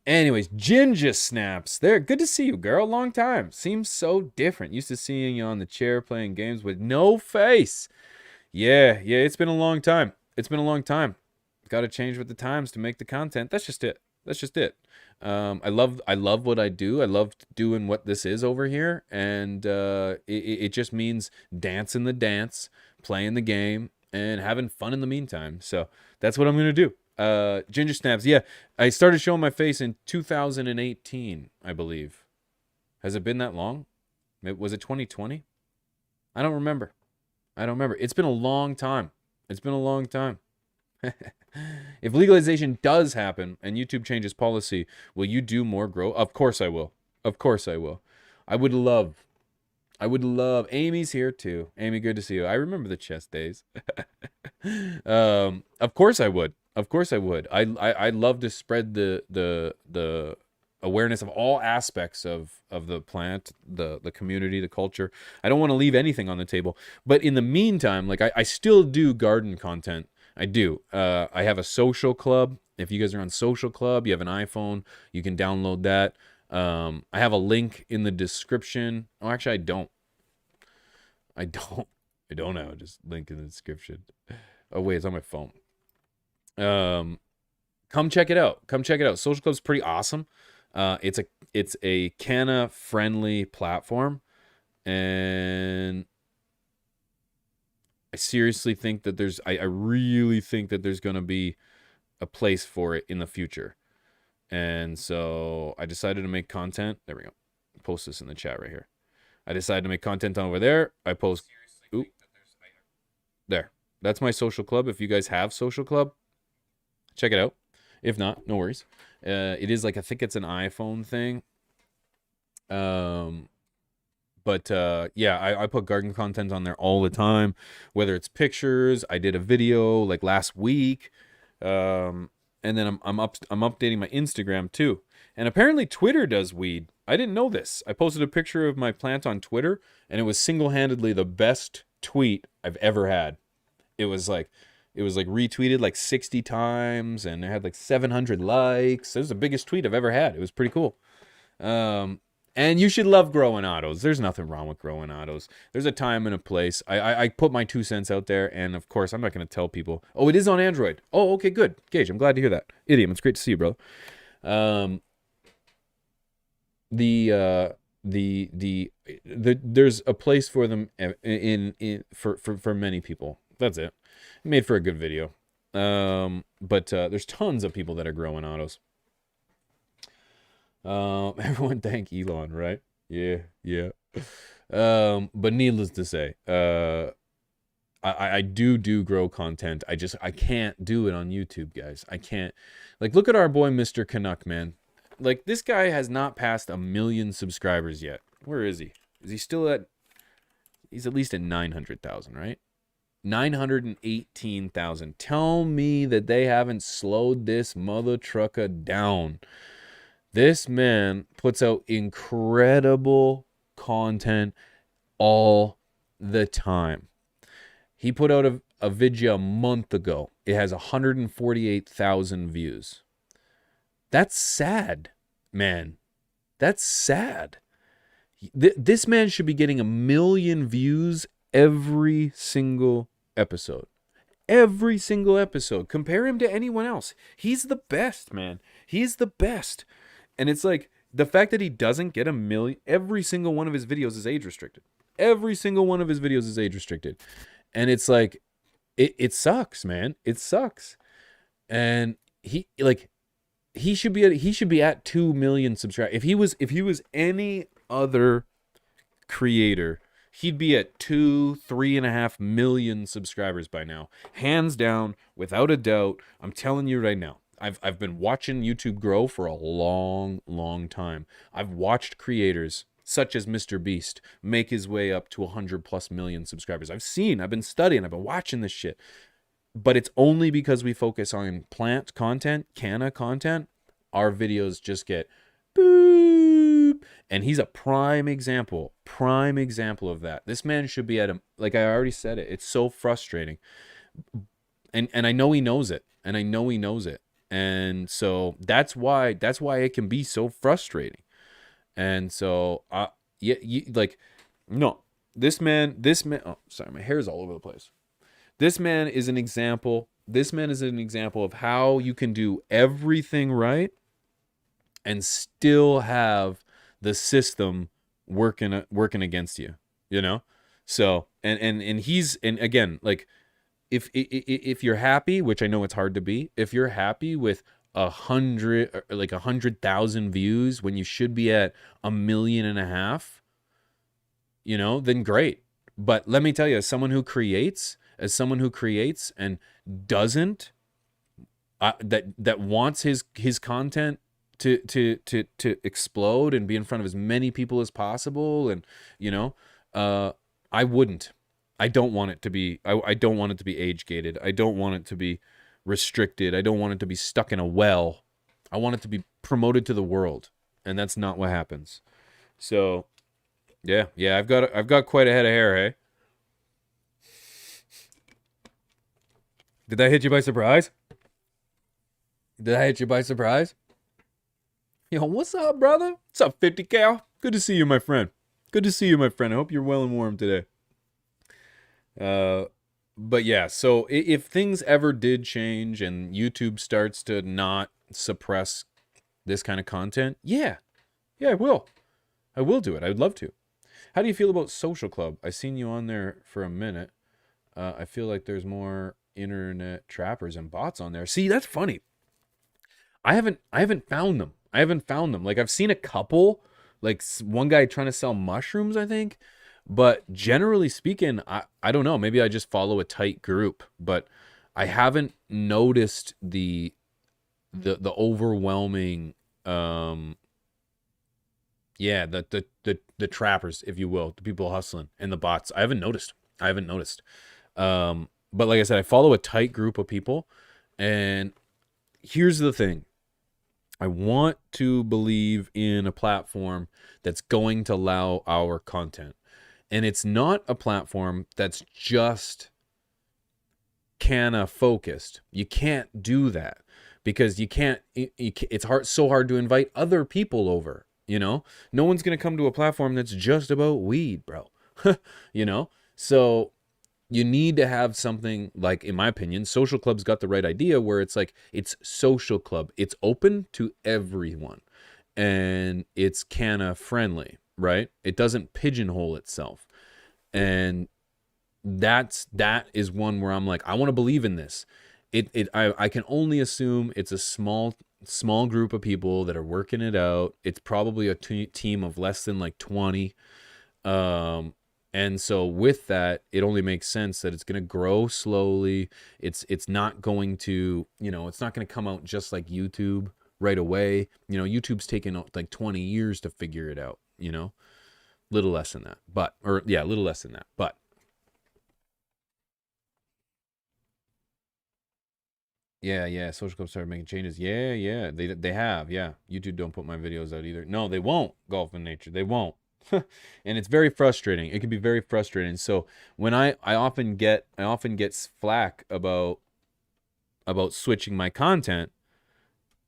S1: Anyways, Ginger Snaps, there. Good to see you, girl. Long time. Seems so different. Used to seeing you on the chair playing games with no face. Yeah. It's been a long time. Got to change with the times to make the content. That's just it. I love what I do. I love doing what this is over here, and it just means dancing the dance, playing the game, and having fun in the meantime. So that's what I'm gonna do. Ginger Snaps, yeah. I started showing my face in 2018, I believe. Has it been that long? Was it 2020? I don't remember. It's been a long time. If legalization does happen and YouTube changes policy, will you do more grow? Of course I will. Of course I will. I would love. Amy's here too. Amy, good to see you. I remember the chess days. Of course I would. Of course I would. I'd love to spread the awareness of all aspects of the plant, the community, the culture. I don't want to leave anything on the table. But in the meantime, like I still do garden content. I do. I have a social club. If you guys are on social club, you have an iPhone, you can download that. I have a link in the description. Oh, actually, I don't. I don't have a link in the description. Oh wait, it's on my phone. Come check it out. Come check it out. Social Club's pretty awesome. It's a Canna friendly platform, and I seriously think that I really think that there's gonna be a place for it in the future. And so I decided to make content. There we go. Post this in the chat right here. I decided to make content over there. I post. Oop. There. That's my social club. If you guys have social club, check it out. If not, no worries. It is like, I think it's an iPhone thing. But yeah, I put garden content on there all the time, whether it's pictures. I did a video like last week. And then I'm updating my Instagram too. And apparently Twitter does weed. I didn't know this. I posted a picture of my plant on Twitter, and it was single-handedly the best tweet I've ever had. It was like retweeted like 60 times, and it had like 700 likes. It was the biggest tweet I've ever had. It was pretty cool. And you should love growing autos. There's nothing wrong with growing autos. There's a time and a place. I put my 2 cents out there, and of course, I'm not going to tell people. Oh, it is on Android. Oh, okay, good. Gage, I'm glad to hear that. Idiom, it's great to see you, bro. There's a place for them for many people. That's it. Made for a good video. But there's tons of people that are growing autos. Everyone thank Elon, right? Yeah. But needless to say, I do grow content. I can't do it on YouTube, guys. I can't. Like, look at our boy Mr. Canuck, man. Like, this guy has not passed 1 million subscribers yet. Where is he? Is he still at? He's at least at 900,000, right? 918,000. Tell me that they haven't slowed this mother trucker down. This man puts out incredible content all the time. He put out a video a month ago. It has 148,000 views. That's sad, man. That's sad. This man should be getting 1 million views every single episode. Every single episode. Compare him to anyone else. He's the best, man. He's the best. And it's like, the fact that he doesn't get 1 million, every single one of his videos is age restricted. Every single one of his videos is age restricted. And it's like, it sucks, man. It sucks. And he should be at 2 million subscribers. If he was any other creator, he'd be at 3.5 million subscribers by now. Hands down, without a doubt. I'm telling you right now. I've been watching YouTube grow for a long, long time. I've watched creators such as Mr. Beast make his way up to 100+ million subscribers. I've been studying, I've been watching this shit. But it's only because we focus on plant content, canna content, our videos just get boop. And he's a prime example of that. This man should be at a, like I already said it, it's so frustrating. And I know he knows it. And so that's why it can be so frustrating. And so this man, oh, sorry, my hair's all over the place. This man is an example of how you can do everything right and still have the system working against you, you know? So, and again, like, if you're happy, which I know it's hard to be, if you're happy with 100,000 views when you should be at 1.5 million, you know, then great. But let me tell you, as someone who creates and doesn't that wants his content to explode and be in front of as many people as possible, and you know, I wouldn't. I don't want it to be. I don't want it to be age gated. I don't want it to be restricted. I don't want it to be stuck in a well. I want it to be promoted to the world, and that's not what happens. So, yeah, I've got quite a head of hair, hey? Did that hit you by surprise? Did I hit you by surprise? Yo, what's up, brother? What's up, 50 Cal? Good to see you, my friend. Good to see you, my friend. I hope you're well and warm today. But yeah, so if things ever did change and YouTube starts to not suppress this kind of content, yeah, I will. I will do it. I'd love to. How do you feel about Social Club? I seen you on there for a minute. I feel like there's more internet trappers and bots on there. See, that's funny. I haven't found them. I haven't found them. Like I've seen a couple, like one guy trying to sell mushrooms, I think. But generally speaking, I don't know. Maybe I just follow a tight group, but I haven't noticed the overwhelming yeah, the trappers, if you will, the people hustling and the bots. I haven't noticed. But like I said, I follow a tight group of people, and here's the thing. I want to believe in a platform that's going to allow our content. And it's not a platform that's just canna focused. You can't do that because you can't, it's so hard to invite other people over, you know? No one's going to come to a platform that's just about weed, bro. You know? So you need to have something like, in my opinion, Social Club's got the right idea where it's like, it's Social Club. It's open to everyone and it's canna friendly, right? It doesn't pigeonhole itself. And that is one where I'm like, I want to believe in this. I can only assume it's a small group of people that are working it out. It's probably a team of less than like 20. And so with that, it only makes sense that it's going to grow slowly. It's not going to, it's not going to come out just like YouTube right away. YouTube's taken like 20 years to figure it out, little less than that, a little less than that, but yeah, Social Club started making changes. Yeah, they have, yeah. YouTube don't put my videos out either. No, they won't. Golf and Nature, they won't. And it's very frustrating. It can be very frustrating. So when I often get flack about switching my content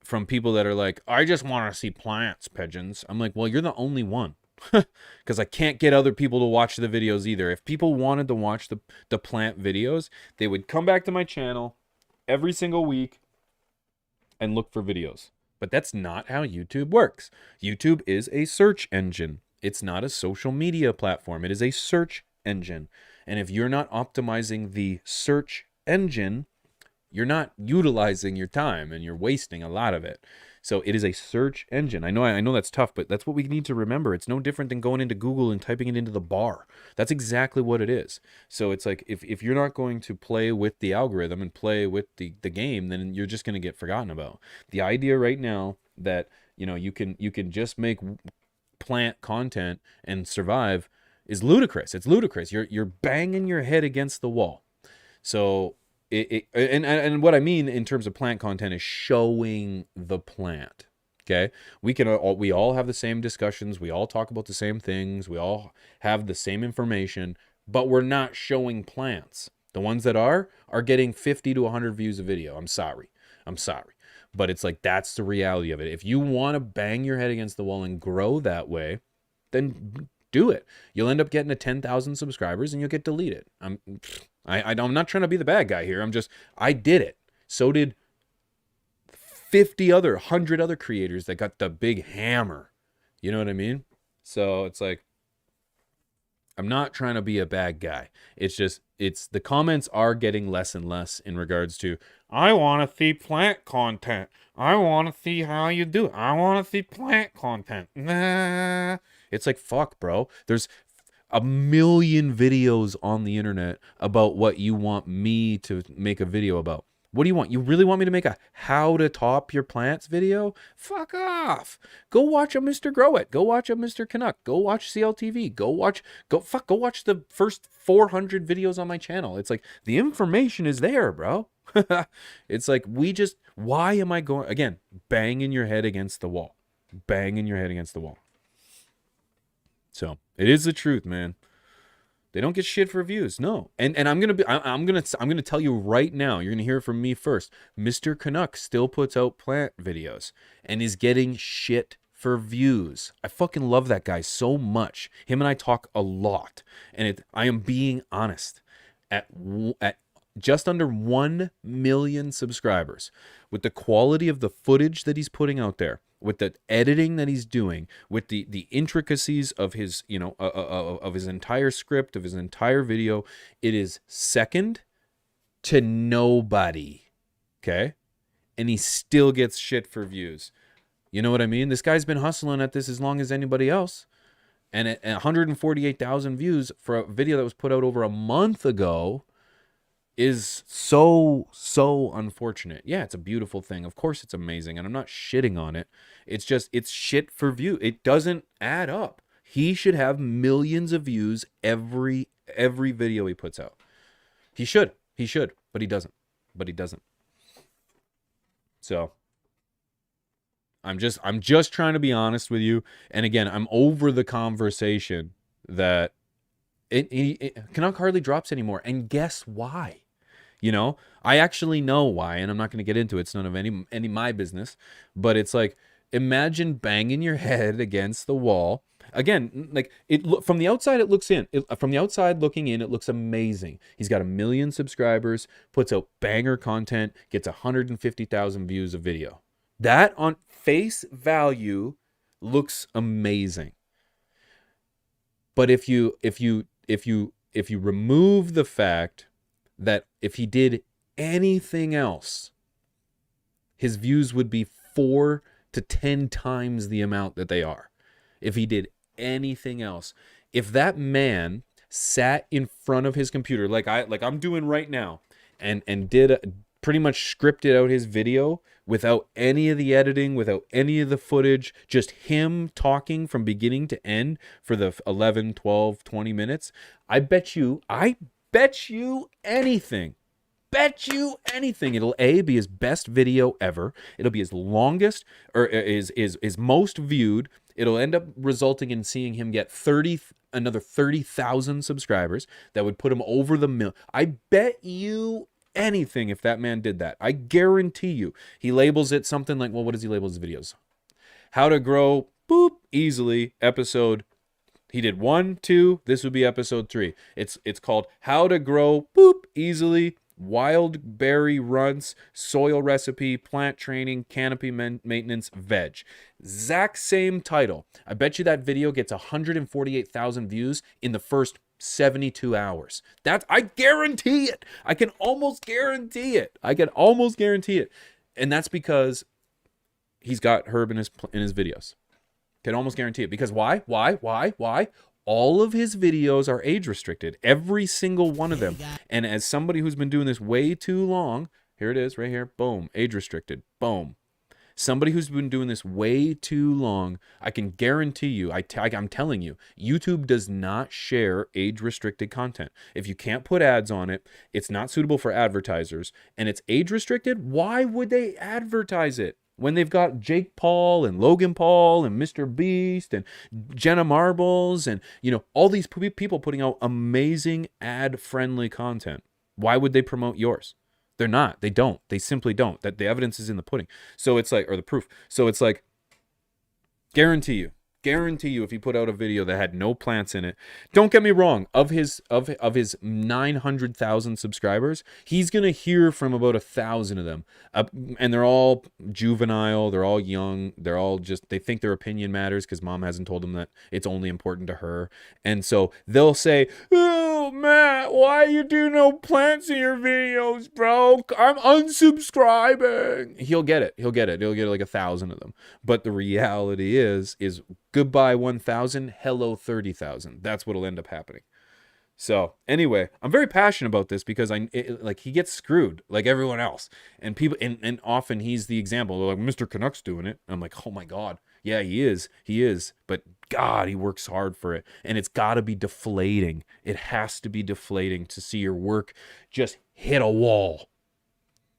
S1: from people that are like, I just want to see plants, pigeons. I'm like, well, you're the only one. Because I can't get other people to watch the videos either. If people wanted to watch the plant videos, they would come back to my channel every single week and look for videos. But that's not how YouTube works. YouTube is a search engine. It's not a social media platform. It is a search engine. And if you're not optimizing the search engine, you're not utilizing your time and you're wasting a lot of it. So it is a search engine. I know that's tough, but that's what we need to remember. It's no different than going into Google and typing it into the bar. That's exactly what it is. So it's like if you're not going to play with the algorithm and play with the game, then you're just going to get forgotten about. The idea right now that you can just make plant content and survive is ludicrous. It's ludicrous. You're banging your head against the wall. So and what I mean in terms of plant content is showing the plant. Okay, we all have the same discussions. We all talk about the same things. We all have the same information, but we're not showing plants. The ones that are getting 50 to 100 views a video. I'm sorry, but it's like that's the reality of it. If you want to bang your head against the wall and grow that way, then do it. You'll end up getting to 10,000 subscribers and you'll get deleted. I'm not trying to be the bad guy here. I did it. So did 100 other creators that got the big hammer. You know what I mean? So it's like, I'm not trying to be a bad guy. It's just, the comments are getting less and less in regards to, I want to see plant content. I want to see how you do it. I want to see plant content. Nah. It's like, fuck, bro. There's a million videos on the internet about what you want me to make a video about. What do you want? You really want me to make a how to top your plants video? Fuck off. Go watch a Mr. Grow It. Go watch a Mr. Canuck. Go watch CLTV. Go watch the first 400 videos on my channel. It's like the information is there, bro. It's like why am I going again, banging your head against the wall. Banging your head against the wall. So, it is the truth, man. They don't get shit for views. No. And I'm going to tell you right now, you're going to hear it from me first. Mr. Canuck still puts out plant videos and is getting shit for views. I fucking love that guy so much. Him and I talk a lot, and I am being honest. At just under 1 million subscribers, with the quality of the footage that he's putting out there, with the editing that he's doing, with the intricacies of his, of his entire script, of his entire video, it is second to nobody. Okay? And he still gets shit for views. You know what I mean? This guy's been hustling at this as long as anybody else. And at 148,000 views for a video that was put out over a month ago is so unfortunate. Yeah, it's a beautiful thing. Of course it's amazing, and I'm not shitting on it. It's just, it's shit for view. It doesn't add up. He should have millions of views every video he puts out. He should, but he doesn't. So I'm just trying to be honest with you. And again, I'm over the conversation that Canuck hardly drops anymore. And guess why? I actually know why, and I'm not going to get into it. It's none of any my business. But it's like, imagine banging your head against the wall. Again, like from the outside, from the outside looking in, it looks amazing. He's got 1 million subscribers, puts out banger content, gets 150,000 views a video. That on face value looks amazing. But if you remove the fact that if he did anything else, his views would be 4 to 10 times the amount that they are. If he did anything else, if that man sat in front of his computer like I'm doing right now and pretty much scripted out his video without any of the editing, without any of the footage, just him talking from beginning to end for the 11, 12, 20 minutes, I bet you anything, it'll be his best video ever. It'll be his longest, or is most viewed. It'll end up resulting in seeing him get another 30,000 subscribers. That would put him over the mill. I bet you anything if that man did that. I guarantee you. He labels it something like, well, what does he label his videos? How to grow, easily, episode. He did 1, 2, this would be episode 3. It's called How to Grow, easily, wild berry runts, soil recipe, plant training, canopy maintenance, veg. Exact same title. I bet you that video gets 148,000 views in the first 72 hours. I guarantee it. I can almost guarantee it. And that's because he's got herb in his videos. Can almost guarantee it. Because why? All of his videos are age restricted. Every single one of them. And as somebody who's been doing this way too long, here it is right here. Boom. Age restricted. Boom. Somebody who's been doing this way too long, I can guarantee you, I'm telling you, YouTube does not share age-restricted content. If you can't put ads on it, it's not suitable for advertisers, and it's age-restricted, why would they advertise it? When they've got Jake Paul and Logan Paul and Mr. Beast and Jenna Marbles and, all these people putting out amazing ad-friendly content. Why would they promote yours? They're not. They don't. They simply don't. That the evidence is in the pudding. So it's like, or the proof. So it's like, guarantee you if he put out a video that had no plants in it. Don't get me wrong, of his 900,000 subscribers, he's going to hear from about 1,000 of them. And they're all juvenile, they're all young, they're all they think their opinion matters because mom hasn't told them that it's only important to her. And so they'll say, "Oh, Matt, why you do no plants in your videos, bro? I'm unsubscribing." He'll get it. He'll get like 1,000 of them. But the reality is goodbye 1,000, hello 30,000. That's what'll end up happening. So anyway, I'm very passionate about this because like he gets screwed like everyone else, and people and often he's the example. They're like, Mr. Canuck's doing it. I'm like, oh my god, yeah, he is, but God, he works hard for it, and it's got to be deflating. It has to be deflating to see your work just hit a wall.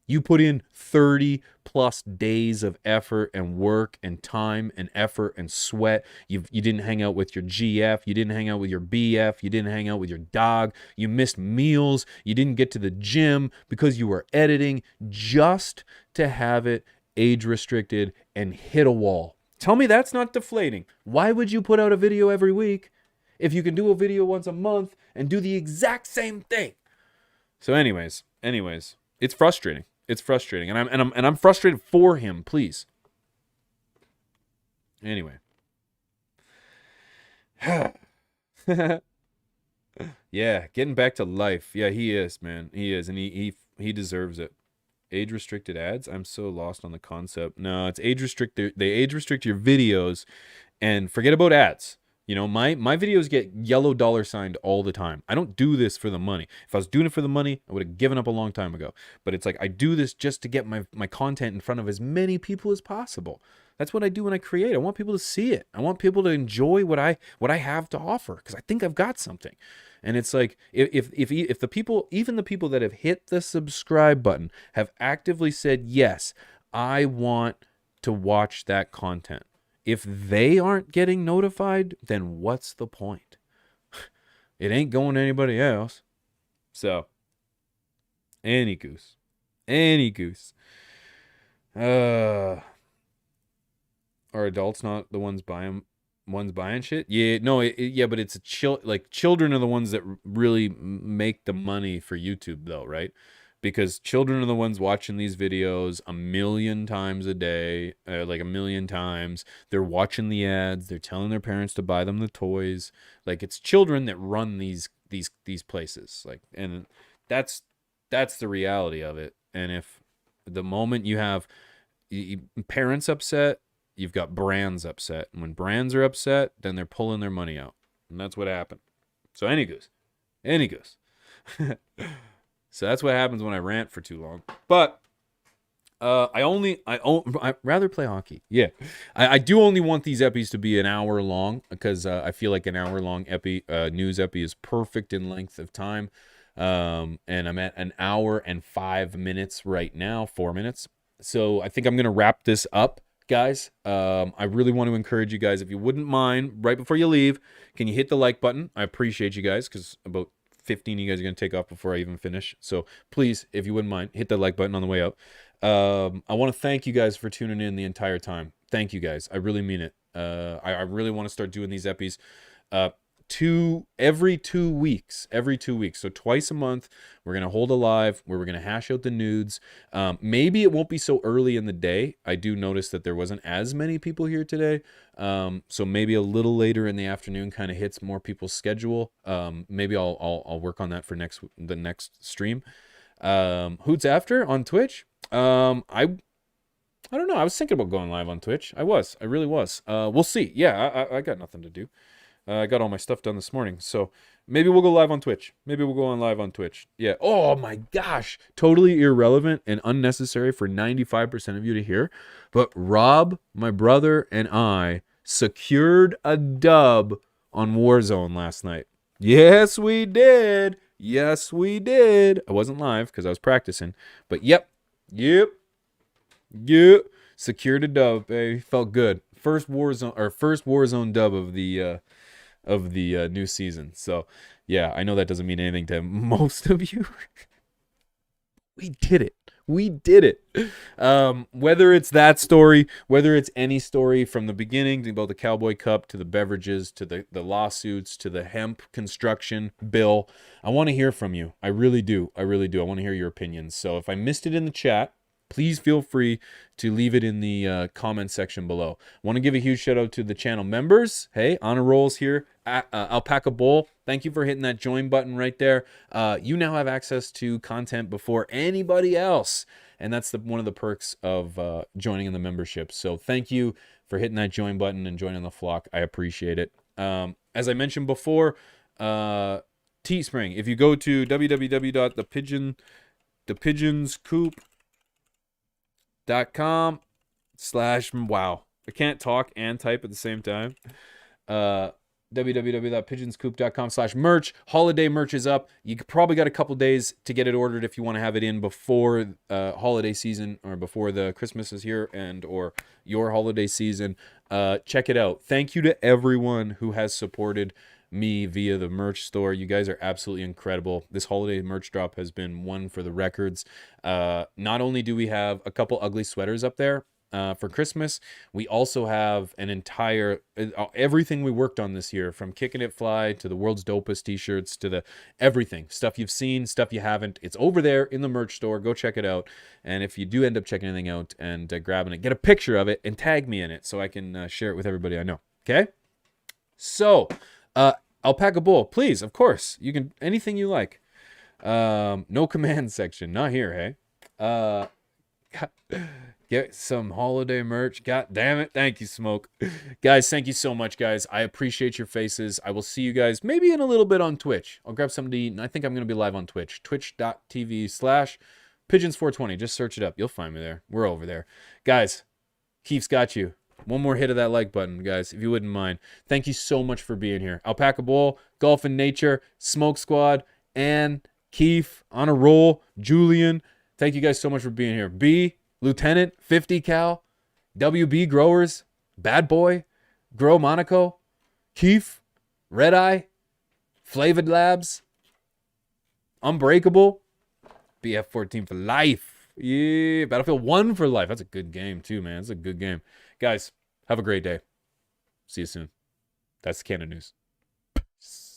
S1: You put in 30 plus days of effort and work and time and effort and sweat. You didn't hang out with your GF. You didn't hang out with your BF. You didn't hang out with your dog. You missed meals. You didn't get to the gym because you were editing just to have it age restricted and hit a wall. Tell me that's not deflating. Why would you put out a video every week if you can do a video once a month and do the exact same thing? So anyways, it's frustrating. It's frustrating, and I'm frustrated for him. Please. Anyway. Yeah, getting back to life. Yeah, he is, man. He is, and he deserves it. Age restricted ads. I'm so lost on the concept. No, it's age restricted. They age restrict your videos, and forget about ads. You know, my videos get yellow dollar signed all the time. I don't do this for the money. If I was doing it for the money, I would have given up a long time ago. But it's like I do this just to get my content in front of as many people as possible. That's what I do when I create. I want people to see it. I want people to enjoy what I have to offer because I think I've got something. And it's like if the people, even the people that have hit the subscribe button, have actively said, yes, I want to watch that content. If they aren't getting notified, then what's the point? It ain't going to anybody else. So, any goose. Are adults not the ones buying shit? Yeah, no, yeah, but it's children are the ones that really make the money for YouTube, though, right? Because children are the ones watching these videos a million times a day, like a million times. They're watching the ads. They're telling their parents to buy them the toys. Like, it's children that run these places. Like, and that's the reality of it. And if the moment you have parents upset, you've got brands upset. And when brands are upset, then they're pulling their money out. And that's what happened. So any goose. So that's what happens when I rant for too long. But I'd rather play hockey. Yeah. I do only want these epis to be an hour long because I feel like an hour long news epi is perfect in length of time. And I'm at an hour and 5 minutes right now, 4 minutes. So I think I'm going to wrap this up, guys. I really want to encourage you guys, if you wouldn't mind, right before you leave, can you hit the like button? I appreciate you guys because about 15 of you guys are going to take off before I even finish. So please, if you wouldn't mind, hit the like button on the way out. I want to thank you guys for tuning in the entire time. Thank you guys. I really mean it. I really want to start doing these epis every 2 weeks. So twice a month, we're going to hold a live where we're going to hash out the nudes. Maybe it won't be so early in the day. I do notice that there wasn't as many people here today. So maybe a little later in the afternoon kind of hits more people's schedule. Maybe I'll work on that for the next stream. Hoots After on Twitch. I don't know. I was thinking about going live on Twitch. I really was. We'll see. Yeah, I got nothing to do. I got all my stuff done this morning, so maybe we'll go live on Twitch. Yeah. Oh my gosh, totally irrelevant and unnecessary for 95% of you to hear. But Rob, my brother, and I secured a dub on Warzone last night. Yes, we did. I wasn't live because I was practicing, but yep. Secured a dub, baby. Felt good. First Warzone dub of the new season. So yeah, I know that doesn't mean anything to most of you. We did it. Whether it's that story, whether it's any story from the beginning about the Cowboy Cup to the beverages to the lawsuits to the hemp construction bill, I want to hear from you. I really do. I want to hear your opinions. So if I missed it in the chat, please feel free to leave it in the comment section below. I want to give a huge shout out to the channel members. Hey, honor rolls here at Alpaca Bowl. Thank you for hitting that join button right there. You now have access to content before anybody else. And that's one of the perks of joining in the membership. So thank you for hitting that join button and joining the flock. I appreciate it. As I mentioned before, Teespring. If you go to www.thepigeonscoop.com/ wow. I can't talk and type at the same time. www.pigeonscoop.com/merch. Holiday merch is up. You probably got a couple days to get it ordered if you want to have it in before holiday season, or before the Christmas is here, and or your holiday season. Check it out. Thank you to everyone who has supported me via the merch store. You guys are absolutely incredible. This holiday merch drop has been one for the records. Not only do we have a couple ugly sweaters up there for Christmas, we also have an entire everything we worked on this year, from Kicking It Fly to the world's dopest t-shirts to the everything, stuff you've seen, stuff you haven't. It's over there in the merch store. Go check it out. And if you do end up checking anything out and grabbing it, get a picture of it and tag me in it so I can share it with everybody I know. Okay, so Alpaca Bowl, please, of course, you can, anything you like. No command section, not here, hey. Get some holiday merch. God damn it. Thank you, Smoke. Guys, thank you so much, guys. I appreciate your faces. I will see you guys maybe in a little bit on Twitch. I'll grab something to eat, and I think I'm going to be live on Twitch. Twitch.tv/Pigeons420. Just search it up. You'll find me there. We're over there. Guys, Keith's got you. One more hit of that like button, guys, if you wouldn't mind. Thank you so much for being here. Alpaca Bowl, Golf and Nature, Smoke Squad, Ann, Keith, on a roll, Julian. Thank you guys so much for being here. B, Lieutenant, 50 Cal, WB Growers, Bad Boy, Grow Monaco, Keith, Red Eye, Flavored Labs, Unbreakable, BF14 for life. Yeah, Battlefield 1 for life. That's a good game too, man. It's a good game. Guys, have a great day. See you soon. That's the Canada News. Peace.